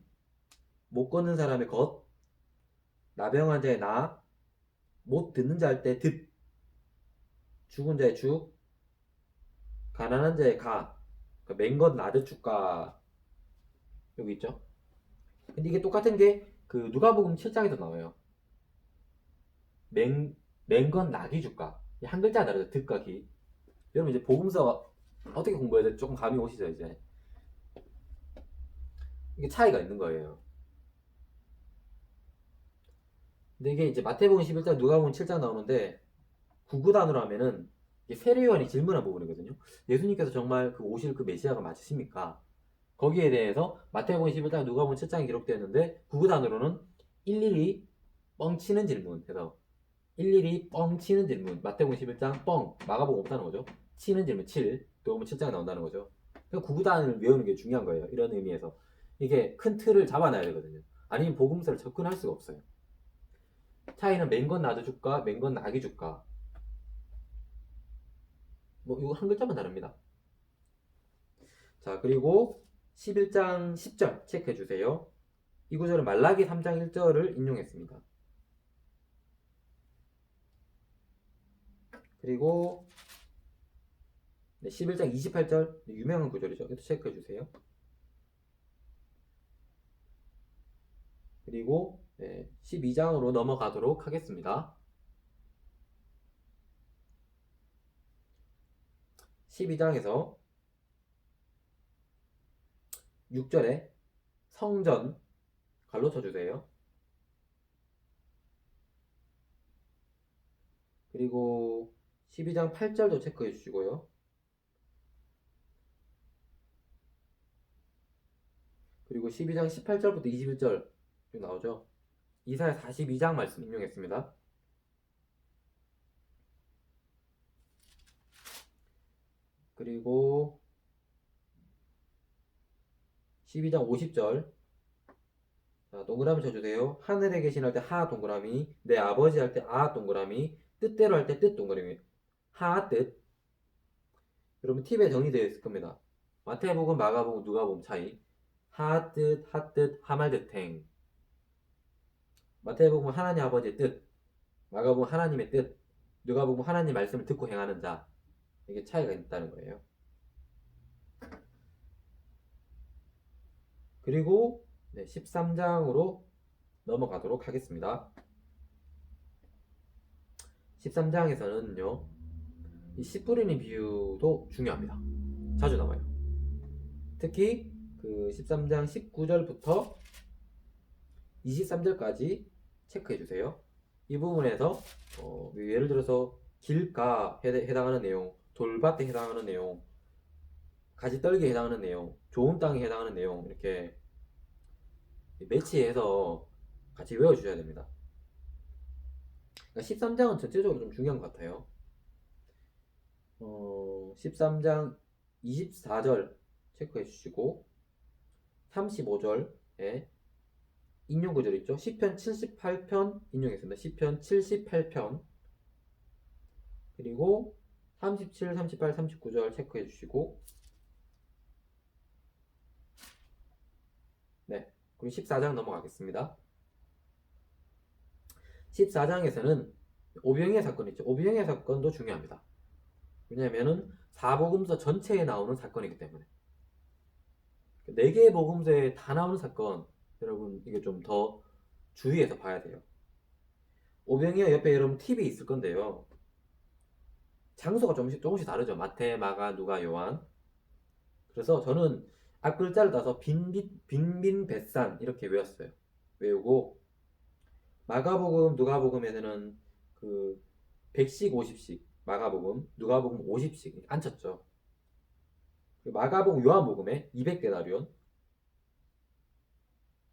못 걷는 사람의 것, 나병한 자의 나, 못 듣는 자 할 때 듣, 죽은 자의 죽, 가난한 자의 가, 그러니까 맹것 나드축가 여기 있죠. 근데 이게 똑같은 게 그 누가복음 7장에도 나와요. 맹건 나귀 주가. 한 글자 다르죠. 득과 기. 여러분 이제 복음서 어떻게 공부해야 돼? 조금 감이 오시죠 이제. 이게 차이가 있는 거예요. 근데 이게 이제 마태복음 11장, 누가복음 7장 나오는데 구구단으로 하면은 이게 세례요한이 질문한 부분이거든요. 예수님께서 정말 그 오실 그 메시아가 맞으십니까? 거기에 대해서 마태복음 11장, 누가복음 7장이 기록되었는데 구구단으로는 일일이 뻥치는 질문 해서 일일이 뻥치는 질문. 마태복음 11장 뻥, 마가복음 없다는 거죠. 치는 질문 7, 누가복음 7장에 나온다는 거죠. 그러니까 구구단을 외우는 게 중요한 거예요. 이런 의미에서 이게 큰 틀을 잡아놔야 되거든요. 아니면 복음서를 접근할 수가 없어요. 차이는 맹건 나도 줄까, 맹건 나기 줄까. 뭐 이거 한 글자만 다릅니다. 자, 그리고 11장 10절 체크해 주세요. 이 구절은 말라기 3장 1절을 인용했습니다. 그리고 11장 28절 유명한 구절이죠. 이것도 체크해 주세요. 그리고 12장으로 넘어가도록 하겠습니다. 12장에서 6절에 성전 갈로 쳐주세요. 그리고 12장 8절도 체크해 주시고요. 그리고 12장 18절부터 21절 나오죠. 이사야 42장 말씀 인용했습니다. 그리고 12장 50절. 자, 동그라미 쳐주세요. 하늘에 계신 할 때 하 동그라미, 내 아버지 할 때 아 동그라미, 뜻대로 할 때 뜻 동그라미. 하 뜻. 여러분 팁에 정리되어 있을 겁니다. 마태복음, 마가복음, 누가복음 차이. 하 뜻, 하 뜻, 하말 뜻행. 마태복음 하나님 아버지의 뜻, 마가복음 하나님의 뜻, 누가복음 하나님 말씀을 듣고 행하는 자. 이게 차이가 있다는 거예요. 그리고 13장으로 넘어가도록 하겠습니다. 13장에서는요, 이 씨 뿌리는 비유도 중요합니다. 자주 나와요. 특히 그 13장 19절부터 23절까지 체크해 주세요. 이 부분에서 예를 들어서 길가 해당하는 내용, 돌밭에 해당하는 내용, 가지떨기에 해당하는 내용, 좋은 땅에 해당하는 내용 이렇게 매치해서 같이 외워주셔야 됩니다. 그러니까 13장은 전체적으로 좀 중요한 것 같아요. 13장 24절 체크해 주시고 35절에 인용 구절 있죠? 시편 78편 인용했습니다. 시편 78편 그리고 37, 38, 39절 체크해 주시고 네, 그리고 14장 넘어가겠습니다. 14장에서는 오병이의 사건 있죠? 오병이의 사건도 중요합니다. 왜냐하면은 사복음서 전체에 나오는 사건이기 때문에 4개의 복음서에 다 나오는 사건 여러분 이게 좀 더 주의해서 봐야 돼요. 오병이어 옆에 여러분 팁이 있을 건데요. 장소가 조금씩 다르죠. 마태, 마가, 누가, 요한. 그래서 저는 앞글자를 따서 빈빈뱃산 이렇게 외웠어요. 외우고 마가복음, 누가복음에는 그 100씩 50씩 마가복음, 누가복음 50씩 안 쳤죠. 마가복음, 요한복음에 200데나리온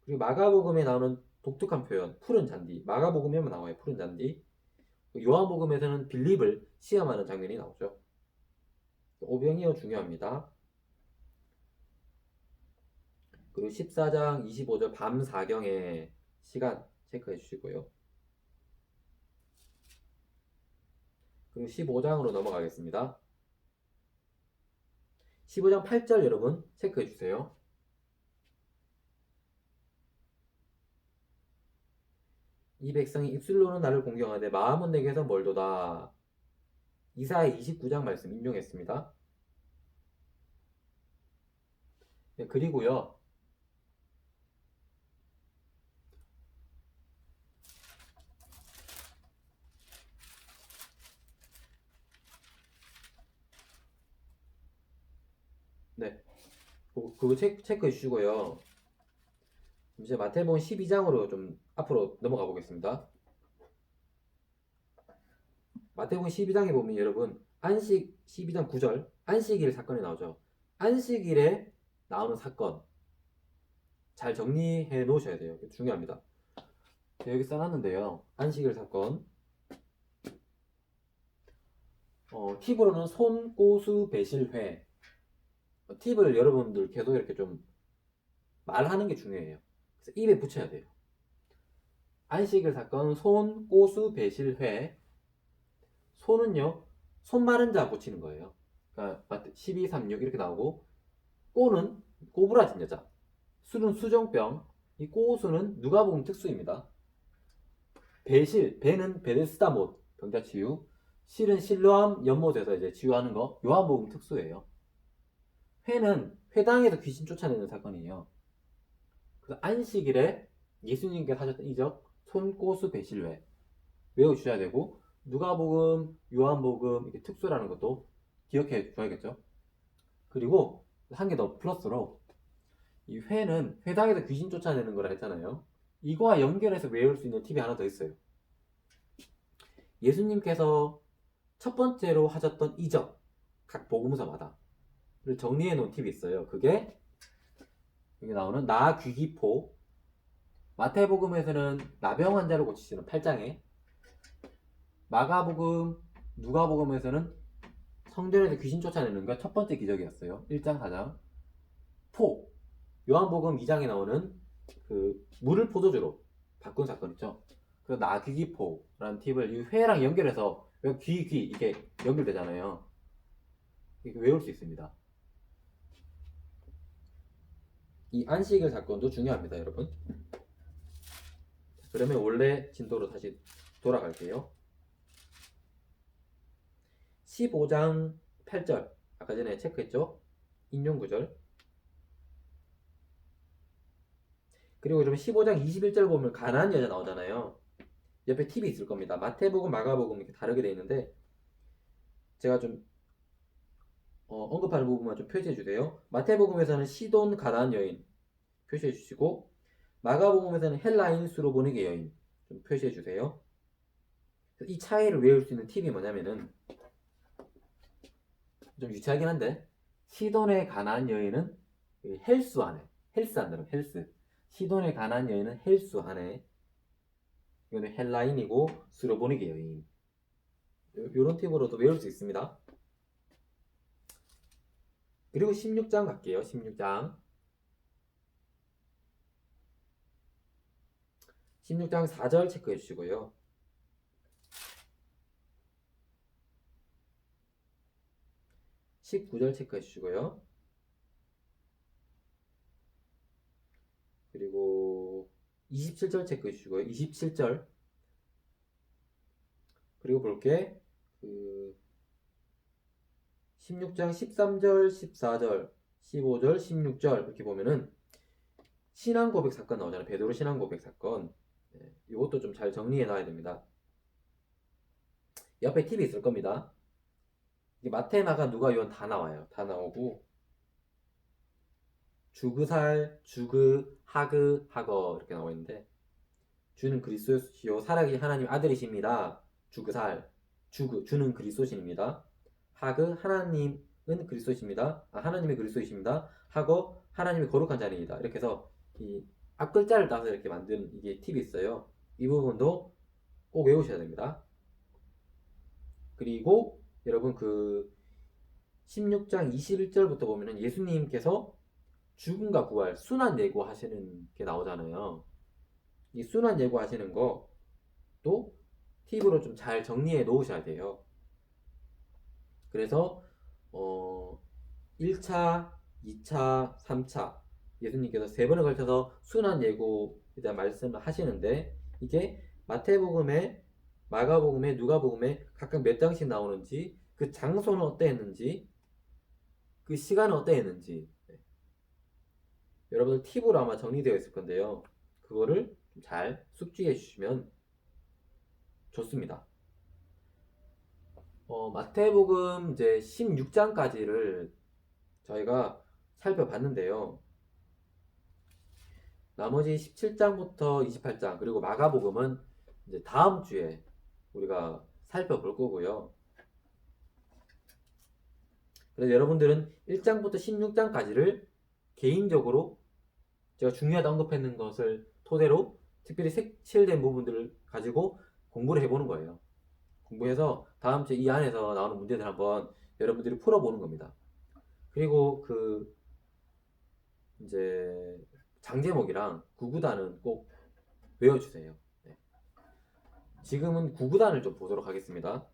그리고 마가복음에 나오는 독특한 표현 푸른 잔디 마가복음에만 나와요. 푸른 잔디 요한복음에서는 빌립을 시험하는 장면이 나오죠. 오병이어 중요합니다. 그리고 14장 25절 밤 사경의 시간 체크해 주시고요. 그리고 15장으로 넘어가겠습니다. 15장 8절 여러분 체크해 주세요. 이 백성이 입술로는 나를 공경하되 마음은 내게서 멀도다. 이사야 29장 말씀 인용했습니다. 네, 그리고요. 네, 그거 체크해 주시고요. 이제 마태복음 12장으로 좀 앞으로 넘어가 보겠습니다. 마태복음 12장에 보면 여러분 안식 12장 9절 안식일 사건이 나오죠. 안식일에 나오는 사건 잘 정리해 놓으셔야 돼요. 중요합니다. 여기 써놨는데요. 안식일 사건 팁으로는 손꼬수 배실회 팁을 여러분들 계속 이렇게 좀 말하는 게 중요해요. 그래서 입에 붙여야 돼요. 안식일 사건 손꼬수 배실회 손은요 손 마른 자 고치는 거예요. 그러니까 12, 36 이렇게 나오고 꼬는 꼬부라진 여자 술은 수정병 이 꼬수는 누가복음 특수입니다. 배실 배는 베데스다 못 병자 치유 실은 실로암 연못에서 이제 치유하는 거 요한복음 특수예요. 회는 회당에서 귀신 쫓아내는 사건이에요. 그래서 안식일에 예수님께서 하셨던 이적 손꼬수 배실회 외워주셔야 되고 누가복음, 요한복음 이렇게 특수라는 것도 기억해 줘야겠죠. 그리고 한 개 더 플러스로 이 회는 회당에서 귀신 쫓아내는 거라 했잖아요. 이거와 연결해서 외울 수 있는 팁이 하나 더 있어요. 예수님께서 첫 번째로 하셨던 이적, 각 복음서마다 를 정리해 놓은 팁이 있어요. 그게 여기 나오는 나 귀기포. 마태복음에서는 나병 환자를 고치시는 8장에, 마가복음, 누가복음에서는 성전에서 귀신 쫓아내는 게 첫 번째 기적이었어요. 1장, 4장. 포. 요한복음 2장에 나오는 그 물을 포도주로 바꾼 사건 있죠. 그 나귀기포라는 팁을 이 회랑 연결해서 귀 이게 연결되잖아요. 이렇게 외울 수 있습니다. 이 안식일 사건도 중요합니다, 여러분. 그러면 원래 진도로 다시 돌아갈게요. 15장 8절 아까 전에 체크했죠? 인용 구절. 그리고 좀 15장 21절 보면 가난한 여자 나오잖아요. 옆에 팁이 있을 겁니다. 마태복음, 마가복음 이렇게 다르게 되어 있는데 제가 좀 언급하는 부분만 좀 표시해 주세요. 마태복음에서는 시돈 가난한 여인 표시해 주시고, 마가복음에서는 헬라인 수로보니게 여인 좀 표시해 주세요. 이 차이를 외울 수 있는 팁이 뭐냐면은 좀 유치하긴 한데, 시돈의 가난한 여인은 헬수 안에, 헬스 안 들어, 헬스. 시돈의 가난한 여인은 헬수 안에, 이거는 헬라인이고 수로보니게 여인. 요런 팁으로도 외울 수 있습니다. 그리고 16장 갈게요. 16장 4절 체크해 주시고요. 19절 체크해 주시고요. 그리고 27절 체크해 주시고요. 27절. 그리고 볼게 그 16장 13절, 14절, 15절, 16절 이렇게 보면은 신앙 고백 사건 나오잖아요. 베드로 신앙 고백 사건. 네, 이것도 좀 잘 정리해 놔야 됩니다. 옆에 팁이 있을 겁니다. 이게 마태, 마가, 누가, 요한 다 나와요. 다 나오고 주그살, 주그, 하그, 하거 이렇게 나와 있는데, 주는 그리스도시요 살아계신 하나님 아들이십니다. 주그살, 주는 그리스도신입니다. 하그, 하나님은 그리스도십니다. 하나님이 그리스도이십니다. 하거, 하나님이 거룩한 자입니다. 이렇게 해서 이 앞글자를 따서 이렇게 만든 이게 팁이 있어요. 이 부분도 꼭 외우셔야 됩니다. 그리고 여러분 그 16장 21절부터 보면은 예수님께서 죽음과 부활, 순환 예고하시는 게 나오잖아요. 이 순환 예고하시는 것도 팁으로 좀 잘 정리해 놓으셔야 돼요. 그래서 1차, 2차, 3차 예수님께서 3번에 걸쳐서 순환 예고에 대한 말씀을 하시는데, 이게 마태복음에, 마가복음에, 누가복음에 각각 몇 장씩 나오는지, 그 장소는 어떠했는지, 그 시간은 어떠했는지 여러분들 팁으로 아마 정리되어 있을 건데요. 그거를 잘 숙지해 주시면 좋습니다. 마태복음 이제 16장까지를 저희가 살펴봤는데요. 나머지 17장부터 28장, 그리고 마가복음은 이제 다음 주에 우리가 살펴볼 거고요. 그래서 여러분들은 1장부터 16장까지를 개인적으로 제가 중요하다 언급했는 것을 토대로 특별히 색칠된 부분들을 가지고 공부를 해보는 거예요. 공부해서 다음 주에 이 안에서 나오는 문제들 한번 여러분들이 풀어보는 겁니다. 그리고 그 이제 장제목이랑 구구단은 꼭 외워주세요. 네. 지금은 구구단을 좀 보도록 하겠습니다.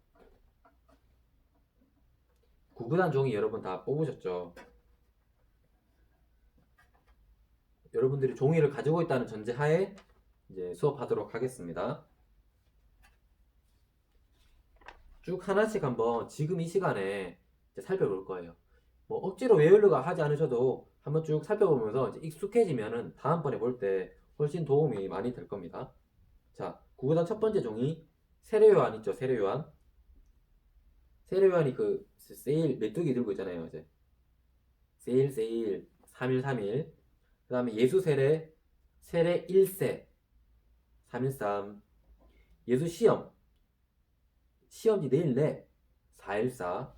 구구단 종이 여러분 다 뽑으셨죠? 여러분들이 종이를 가지고 있다는 전제하에 이제 수업하도록 하겠습니다. 쭉 하나씩 한번 지금 이 시간에 이제 살펴볼 거예요. 뭐 억지로 외우려고 하지 않으셔도 한번 쭉 살펴보면서 이제 익숙해지면은 다음번에 볼 때 훨씬 도움이 많이 될 겁니다. 자, 구구단 첫 번째 종이 세례요한 있죠? 세례요한. 세례요한이 그 세일 메뚜기 들고 있잖아요. 이제 세일 3일 그 다음에 예수 세례 1세 313, 예수 시험 시험지 내일 내. 414.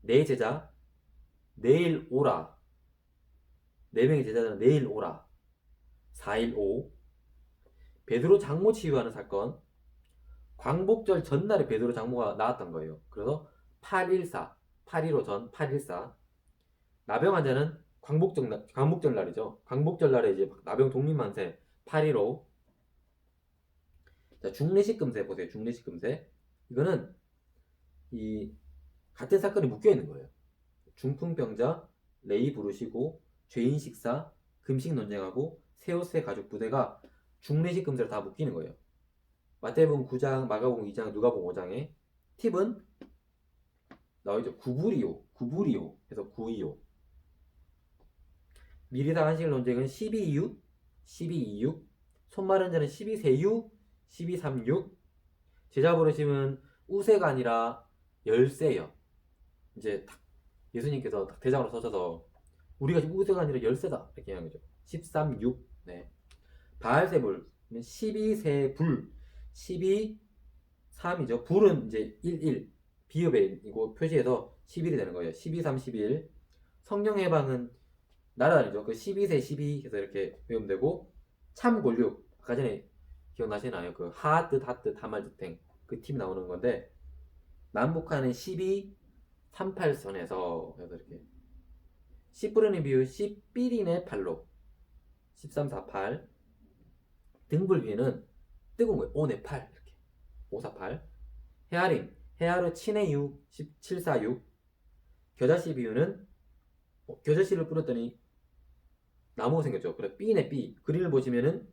내 제자 내일 오라. 4명의 제자들은 내일 오라. 415. 베드로 장모 치유하는 사건. 광복절 전날에 베드로 장모가 나왔던 거예요. 그래서 814, 815 전 814. 나병 환자는 광복절 날이죠. 광복절 날에 이제 나병 독립만세 815. 자, 중례식 금세 보세요. 중례식 금세. 이거는 이 같은 사건이 묶여 있는 거예요. 중풍병자 레이 부르시고 죄인 식사 금식 논쟁하고 세오세 가족 부대가 중례식 금세로 다 묶이는 거예요. 마태복음 9장, 마가복음 2장, 누가복음 5장에 팁은 나오죠. 구부리오 해서 925. 미리다 한식 논쟁은 12이유, 1226. 손마른 자는 12세유, 1236. 제자 부르심은 우세가 아니라 열세요. 이제 예수님께서 대장으로 서셔서 우리가 지금 우세가 아니라 열세다 이렇게 하는 거죠. 13.6. 네. 바알세불 12세불 12.3이죠. 불은 이제 11 비읍이고 표시해서 11이 되는 거예요. 12.3 11. 성령 해방은 날아다니죠. 그 12세 12 해서 이렇게 외우면 되고 참골육 아까 전에 기억나시나요? 그 하뜻 하말드탱 그 팀 나오는 건데 남북한은 12 38선에서 해서 이렇게 10불은의 비유 10비린의 팔로 1348. 등불비는 뜨거운 거예요. 548 이렇게 548. 헤아림 헤아로 친해유 1746. 겨자씨 비유는 겨자씨를 뿌렸더니 나무가 생겼죠. 그래 B네 B 그림을 보시면은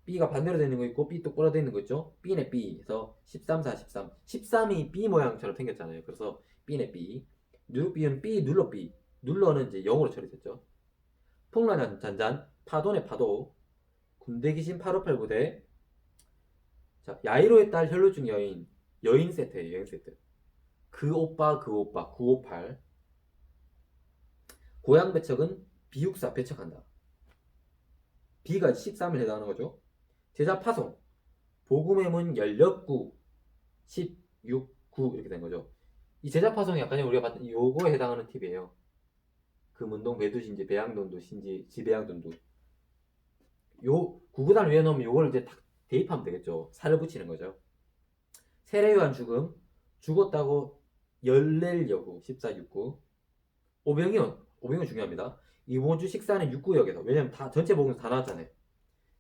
B가 반대로 되는 거 있고 B 똑바로 되는 거 있죠. B네 B 해서 13, 4, 13. 13이 B 모양처럼 생겼잖아요. 그래서 B네 B. 누룩비는 B 눌러 B. 눌러는 이제 0으로 처리됐죠. 풍란 잔잔 파도네 파도. 군대 귀신 858 부대. 자, 야이로의 딸 혈루증 여인 세트예요. 여인 세트. 그 오빠 958. 고향 배척은 비육사 배척한다. B가 13을 해당하는 거죠. 제자 파송 복음의 문 열렸구 16, 9 이렇게 된 거죠. 이 제자 파송이 아까 우리가 봤던 요거에 해당하는 팁이에요. 금운동 배두신지 배양돈두신지 지배양돈두. 요 구구단 외워놓으면 요걸 이제 딱 대입하면 되겠죠. 살을 붙이는 거죠. 세례요한 죽음 죽었다고 열낼 여구 1469. 오병이온 중요합니다. 이번 주 식사는 6구역에서 왜냐면 다 전체 복음에서 다 나왔잖아요.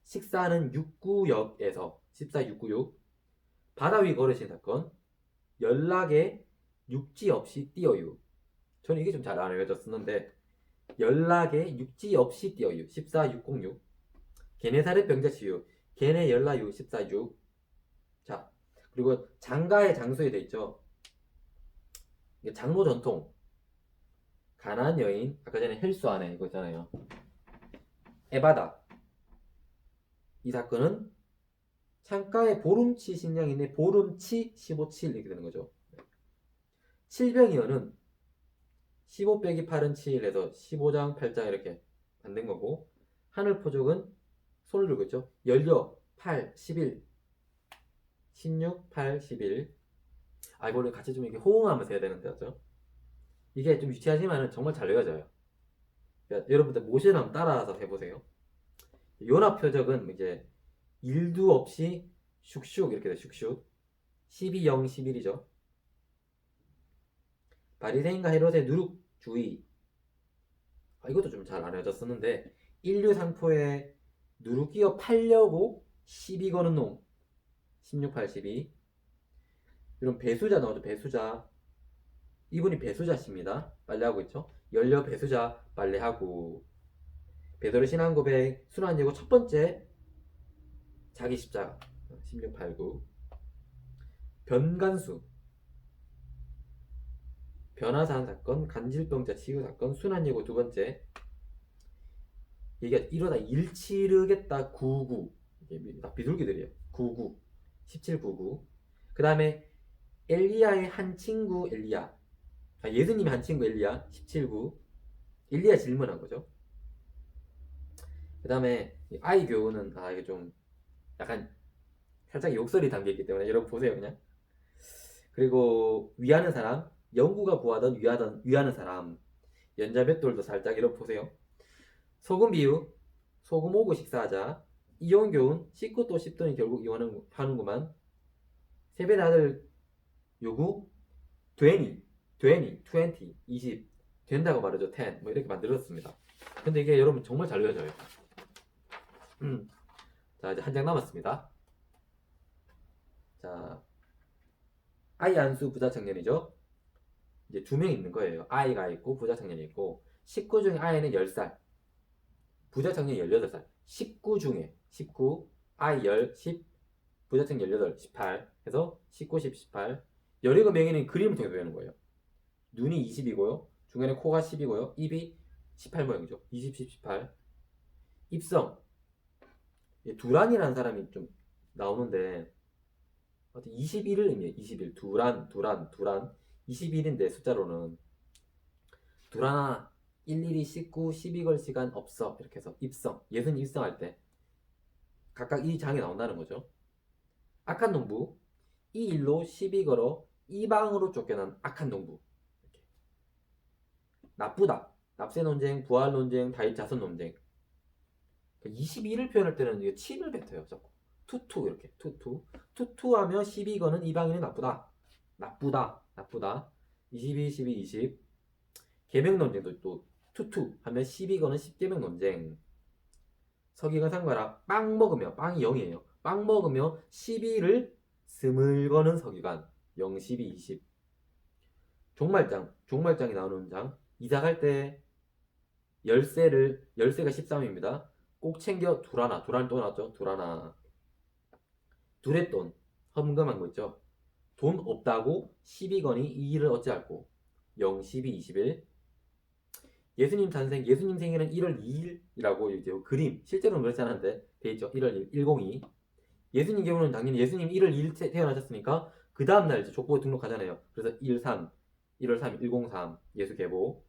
식사는 6구역에서 1466. 바다 위 걸으신 사건 연락에 육지 없이 뛰어유. 저는 이게 좀 잘 안 알려졌었는데 연락에 육지 없이 뛰어유 14606. 게네사렛 병자 치유 게네 연라유 146. 자 그리고 장가의 장소에 돼 있죠. 장로 전통 가나안 여인 아까 전에 헬수 안에 이거 있잖아요. 에바다. 이 사건은 창가에 보름치 신령인데 보름치 157 이렇게 되는 거죠. 7병이어는 15 빼기 8은 7 해서 15장 8장 이렇게 만든 거고 하늘 포족은 손을 들고 있죠. 열려 8 11 16 8 11. 아 이거를 같이 좀 이렇게 호응하면서 해야 되는데 맞죠? 이게 좀 유치하지만 정말 잘 외워져요. 그러니까 여러분들 모션 한번 따라서 해보세요. 요나 표적은 이제 일도 없이 슉슉 이렇게 돼 슉슉 12 0 11이죠. 바리새인과 헤롯의 누룩 주의. 이것도 좀 잘 안 알려졌었는데 인류 상포에 누룩 끼어 팔려고 시비 거는 놈 16 8 12. 이런 배수자 나오죠. 배수자. 이분이 배수자십니다. 빨래하고 있죠. 열려 배수자 빨래하고. 베드로 신앙 고백 순환 예고 첫 번째 자기 십자가 16 8 9. 변간수 변화산 사건 간질병자 치유 사건 순환 예고 두 번째. 이게 이러다 일치르겠다 99. 이게 다 비둘기들이에요. 99 17 99. 그 다음에 엘리야의 한 친구 엘리야. 예수님의 한 친구 엘리야 17구. 엘리야 질문한 거죠. 그 다음에 아이 교훈은 이게 좀 약간 살짝 욕설이 담겨있기 때문에 여러분 보세요 그냥. 그리고 위하는 사람, 영구가 구하던 위하는 사람. 연자 맷돌도 살짝 이렇게 보세요. 소금 비유, 소금 오고 식사하자. 이혼 교훈, 씻고 또 씹더니 결국 이혼하는구만. 세배 다들 요구, 20 된다고 말하죠. 10 뭐 이렇게 만들었습니다. 근데 이게 여러분 정말 잘 외워져요. 자, 이제 한 장 남았습니다. 자, 아이 안수 부자 청년이죠. 이제 두 명 있는 거예요. 아이가 있고 부자 청년이 있고, 19 중에 아이는 10살, 부자 청년이 18살. 19 중에 19, 아이 10, 부자 청년 18, 18 해서 19, 10, 18. 17명에는 그림을 통해서 외우는 거예요. 눈이 20이고요. 중간에 코가 10이고요. 입이 18 모양이죠. 20, 10, 18. 입성. 두란이라는 사람이 좀 나오는데 21을 의미해요. 21. 두란. 21인데 숫자로는 두란아 일일이 씻고 시비 걸 시간 없어. 이렇게 해서 입성. 예수님 입성할 때 각각 이 장에 나온다는 거죠. 악한 농부. 이 일로 시비 걸어 이방으로 쫓겨난 악한 농부. 이렇게. 나쁘다. 납세 논쟁, 부활 논쟁, 다윗 자손 논쟁. 21을 표현할 때는 이게 침을 뱉어요. 자꾸. 투투 이렇게. 투투하며 시비 거는 이방인이 나쁘다. 22, 12, 20. 계명 논쟁도 또 투투 하면 시비 거는 10계명 논쟁. 서기관 상관아 빵 먹으며, 빵이 0이에요. 빵 먹으며 시비를 스물 거는 서기관. 0, 12, 20. 종말장이 나오는 장. 이사 갈 때 열쇠가 13입니다. 꼭 챙겨. 두라나 또 나왔죠. 두라나. 두레돈, 험금한 거 있죠. 돈 없다고 시비거니 이 일을 어찌할꼬. 0, 12, 21. 예수님 탄생, 예수님 생일은 1월 2일이라고 이제 그림, 실제로는 그렇지 않은데 돼 있죠. 1월 1, 102. 예수님 경우는 당연히 예수님 1월 2일 태어나셨으니까 그 다음날 이제 족보 등록하잖아요. 그래서 13, 1월 3일, 103 예수 계보.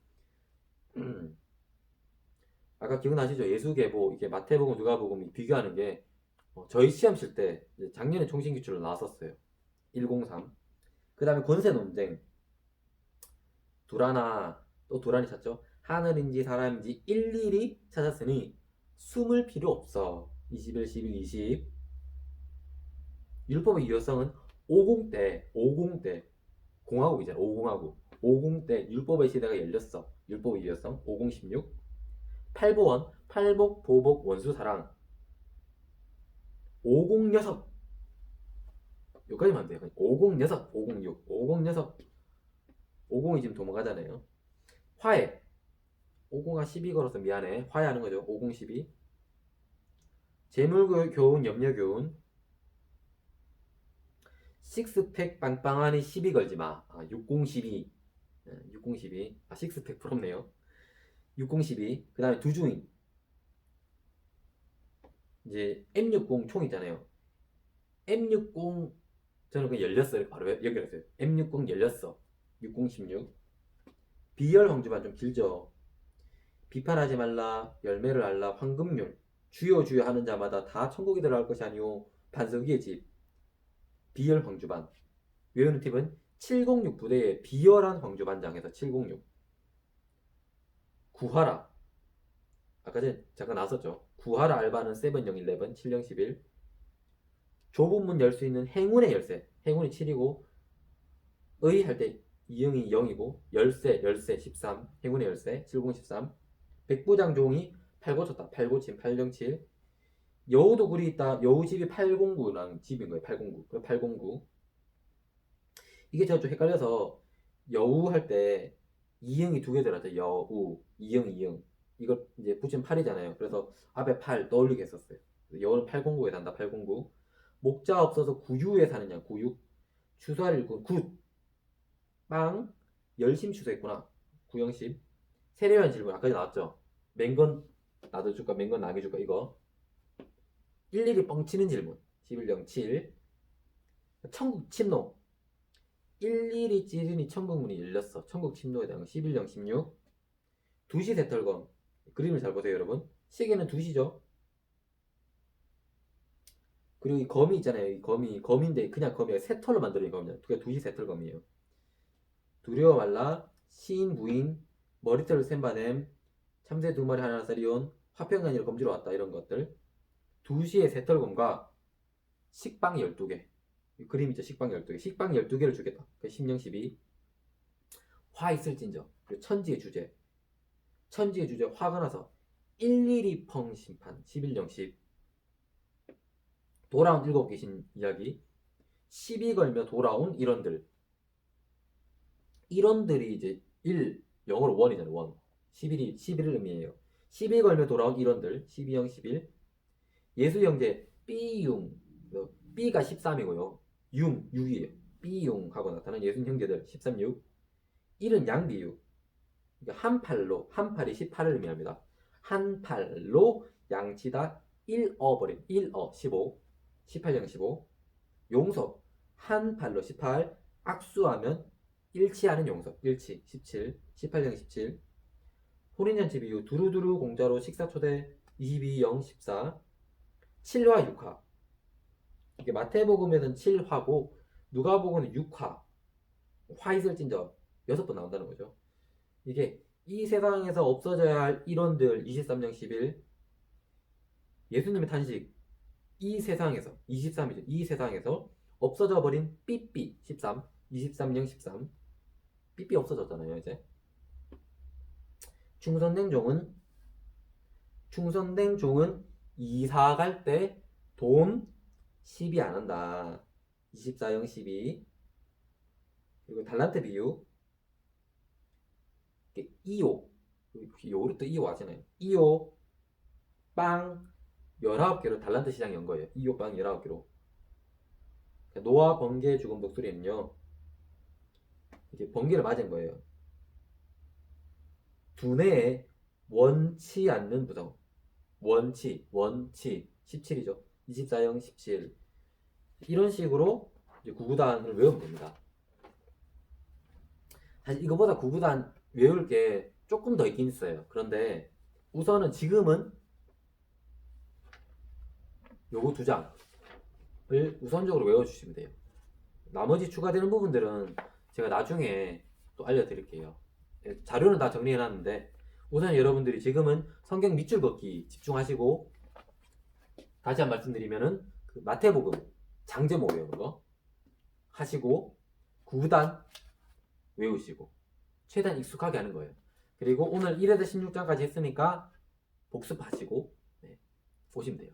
아까 기억나시죠? 예수 계보 이게 마태복음, 누가복음 비교하는 게 저희 시험 칠 때 작년에 총신규칙으로 나왔었어요. 103. 그 다음에 권세 논쟁. 두라나 또 두란이 찾죠. 하늘인지 사람인지 일일이 찾았으니 숨을 필요 없어. 21, 12, 20. 율법의 유효성은 50 때 공화국이잖아. 50 때 율법의 시대가 열렸어. 율법의 유효성 50, 16. 팔보원, 팔복, 보복, 원수, 사랑. 50, 6. 여기까지만 하면 돼요. 50, 6, 50, 6, 50, 6. 50이 지금 도망가잖아요. 화해. 50가 12 걸어서 미안해. 화해하는 거죠. 50, 12. 재물교훈, 염려교훈. 식스팩 빵빵하니 시비 걸지 마. 60, 12. 60, 12. 식스팩 부럽네요. 60, 12. 그 다음에 두주인. 이제 M60 총 있잖아요. M60 저는 그냥 열렸어. 이렇게 바로 연결했어요. M60 열렸어. 60, 16. 비열 황주반 좀 길죠. 비판하지 말라. 열매를 알라. 황금률. 주여 주여 하는 자마다 다 천국에 들어갈 것이 아니오. 반석이의 집. 비열 황주반. 외우는 팁은 706 부대에 비열한 황주반장에서 706. 구하라. 아까 전에 잠깐 나왔었죠. 구하라 알바는 7-0-11, 7-0-11. 좁은 문 열 수 있는 행운의 열쇠. 행운이 7이고 의 할 때 이응이 0이고 열쇠 13. 행운의 열쇠 7013. 백부장 종이 8 고쳤다. 8 고침 807. 여우도 굴이 있다. 여우 집이 809랑 집인 거예요. 809. 809. 이게 제가 좀 헷갈려서 여우 할 때 이응이 두 개 들어갔죠. 여우, 이응. 이걸 이제 붙이면 8이잖아요. 그래서 앞에 8 떠올리게 했었어요. 여우는 809에 산다. 809. 목자 없어서 구유에 사느냐. 구유. 추수할 군 굿. 빵. 열심 추수했구나. 구영심. 세례요한 질문 아까 나왔죠. 맹건 나도 줄까 맹건 나게 줄까 이거. 일일이 뻥치는 질문. 1107. 천국 침노. 일일이 찌르니 천국문이 열렸어. 천국 침노에 대한 거. 11-16. 2시 새털검. 그림을 잘 보세요 여러분. 시계는 2시죠. 그리고 이 거미 있잖아요. 이 거미인데 그냥 거미가 세 털로 만들어진 거미예요. 그게 두시 세털 거미예요. 두려워 말라, 시인 부인, 머리털 센바냄, 참새 두 마리 하나 쌀이온, 화평간이를 검지로 왔다 이런 것들. 두시의 세털검과 식빵 12개. 그림 있죠. 식빵 12개. 식빵 12개를 주겠다. 그 심령 12. 화 있을진저. 그리고 천지의 주제. 천지의 주제 화가 나서 일일이 펑 심판 11령 10. 돌아온 일곱 귀신 이야기. 시비 걸며 돌아온 일원들. 일원들이 이제 영어로 원이잖아요. 원. 11을 의미해요. 시비 걸며 돌아온 일원들. 12형 11. 예수 형제 삐융. B가 13이고요. 6이에요. B용하고 나타나는 예수 형제들 13, 6. 1은 양비유. 한 팔로, 한 팔이 18을 의미합니다. 한 팔로 양치다 1어 버린 1어 15. 18장 15. 용서. 한 팔로 18. 악수하면 일치하는 용서. 일치 17. 18장 17. 혼인잔치 비유 두루두루 공짜로 식사 초대 22영 14. 7화 6화. 이게 마태복음에는 7화고 누가복음은 6화. 화 있을진저 6번 나온다는 거죠. 이게 이 세상에서 없어져야 할 일원들 23장 11. 예수님의 탄식 이 세상에서 23이죠. 이 세상에서 없어져 버린 삐삐 13. 23장 13. 삐삐 없어졌잖아요 이제. 충성된 종은 이사 갈 때 돈 시비 안 한다. 24형 12. 그리고 달란트 비유. 이오. 요르트 이오 아시나요? 이오 빵 19개로 달란트 시장 연 거예요. 이오 빵 19개로. 노아 번개 죽은 목소리는요. 이게 번개를 맞은 거예요. 두뇌에 원치 않는 부정. 원치 17이죠. 24형 17. 이런 식으로 이제 구구단을 외우면 됩니다. 사실 이거보다 구구단 외울 게 조금 더 있긴 있어요. 그런데 우선은 지금은 요거 두 장을 우선적으로 외워주시면 돼요. 나머지 추가되는 부분들은 제가 나중에 또 알려드릴게요. 자료는 다 정리해놨는데 우선 여러분들이 지금은 성경 밑줄 걷기 집중하시고, 다시 한 말씀드리면은 그 마태복음 장제목 외우는 거 하시고 구구단 외우시고 최대한 익숙하게 하는 거예요. 그리고 오늘 1에서 16장까지 했으니까 복습하시고 보시면 돼요.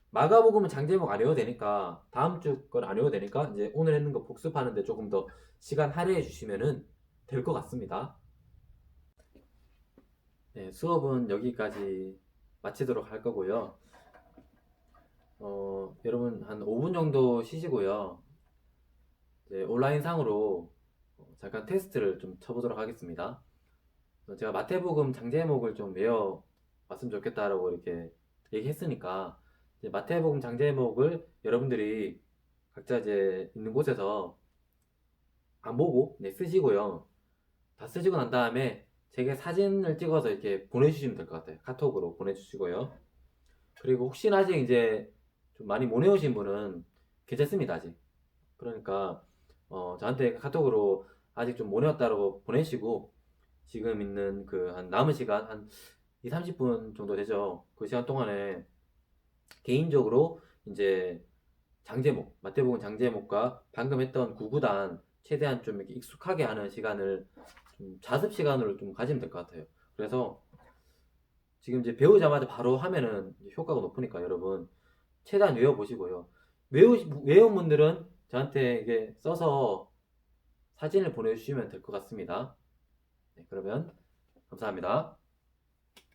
마가복음은 장제목 안 외워도 되니까 다음 주 건 안 외워도 되니까 이제 오늘 했는 거 복습하는데 조금 더 시간 할애해 주시면은 될 것 같습니다. 네, 수업은 여기까지 마치도록 할 거고요. 여러분 한 5분 정도 쉬시고요. 이제 온라인 상으로 잠깐 테스트를 좀 쳐보도록 하겠습니다. 제가 마태복음 장제목을 좀 외워봤으면 좋겠다라고 이렇게 얘기했으니까 이제 마태복음 장제목을 여러분들이 각자 이제 있는 곳에서 안 보고 쓰시고요. 다 쓰시고 난 다음에 제게 사진을 찍어서 이렇게 보내주시면 될 것 같아요. 카톡으로 보내주시고요. 그리고 혹시나 아직 이제 좀 많이 못 외우신 분은 괜찮습니다. 아직. 그러니까 저한테 카톡으로 아직 좀 못 외웠다고 보내시고 지금 있는 그 한 남은 시간 한 20-30분 정도 되죠. 그 시간 동안에 개인적으로 이제 장제목, 마태복음 장제목과 방금 했던 구구단 최대한 좀 이렇게 익숙하게 하는 시간을 좀 자습 시간으로 좀 가지면 될 것 같아요. 그래서 지금 이제 배우자마자 바로 하면은 효과가 높으니까 여러분 최대한 외워보시고요. 외운 분들은 저한테 이게 써서 사진을 보내주시면 될 것 같습니다. 네, 그러면 감사합니다.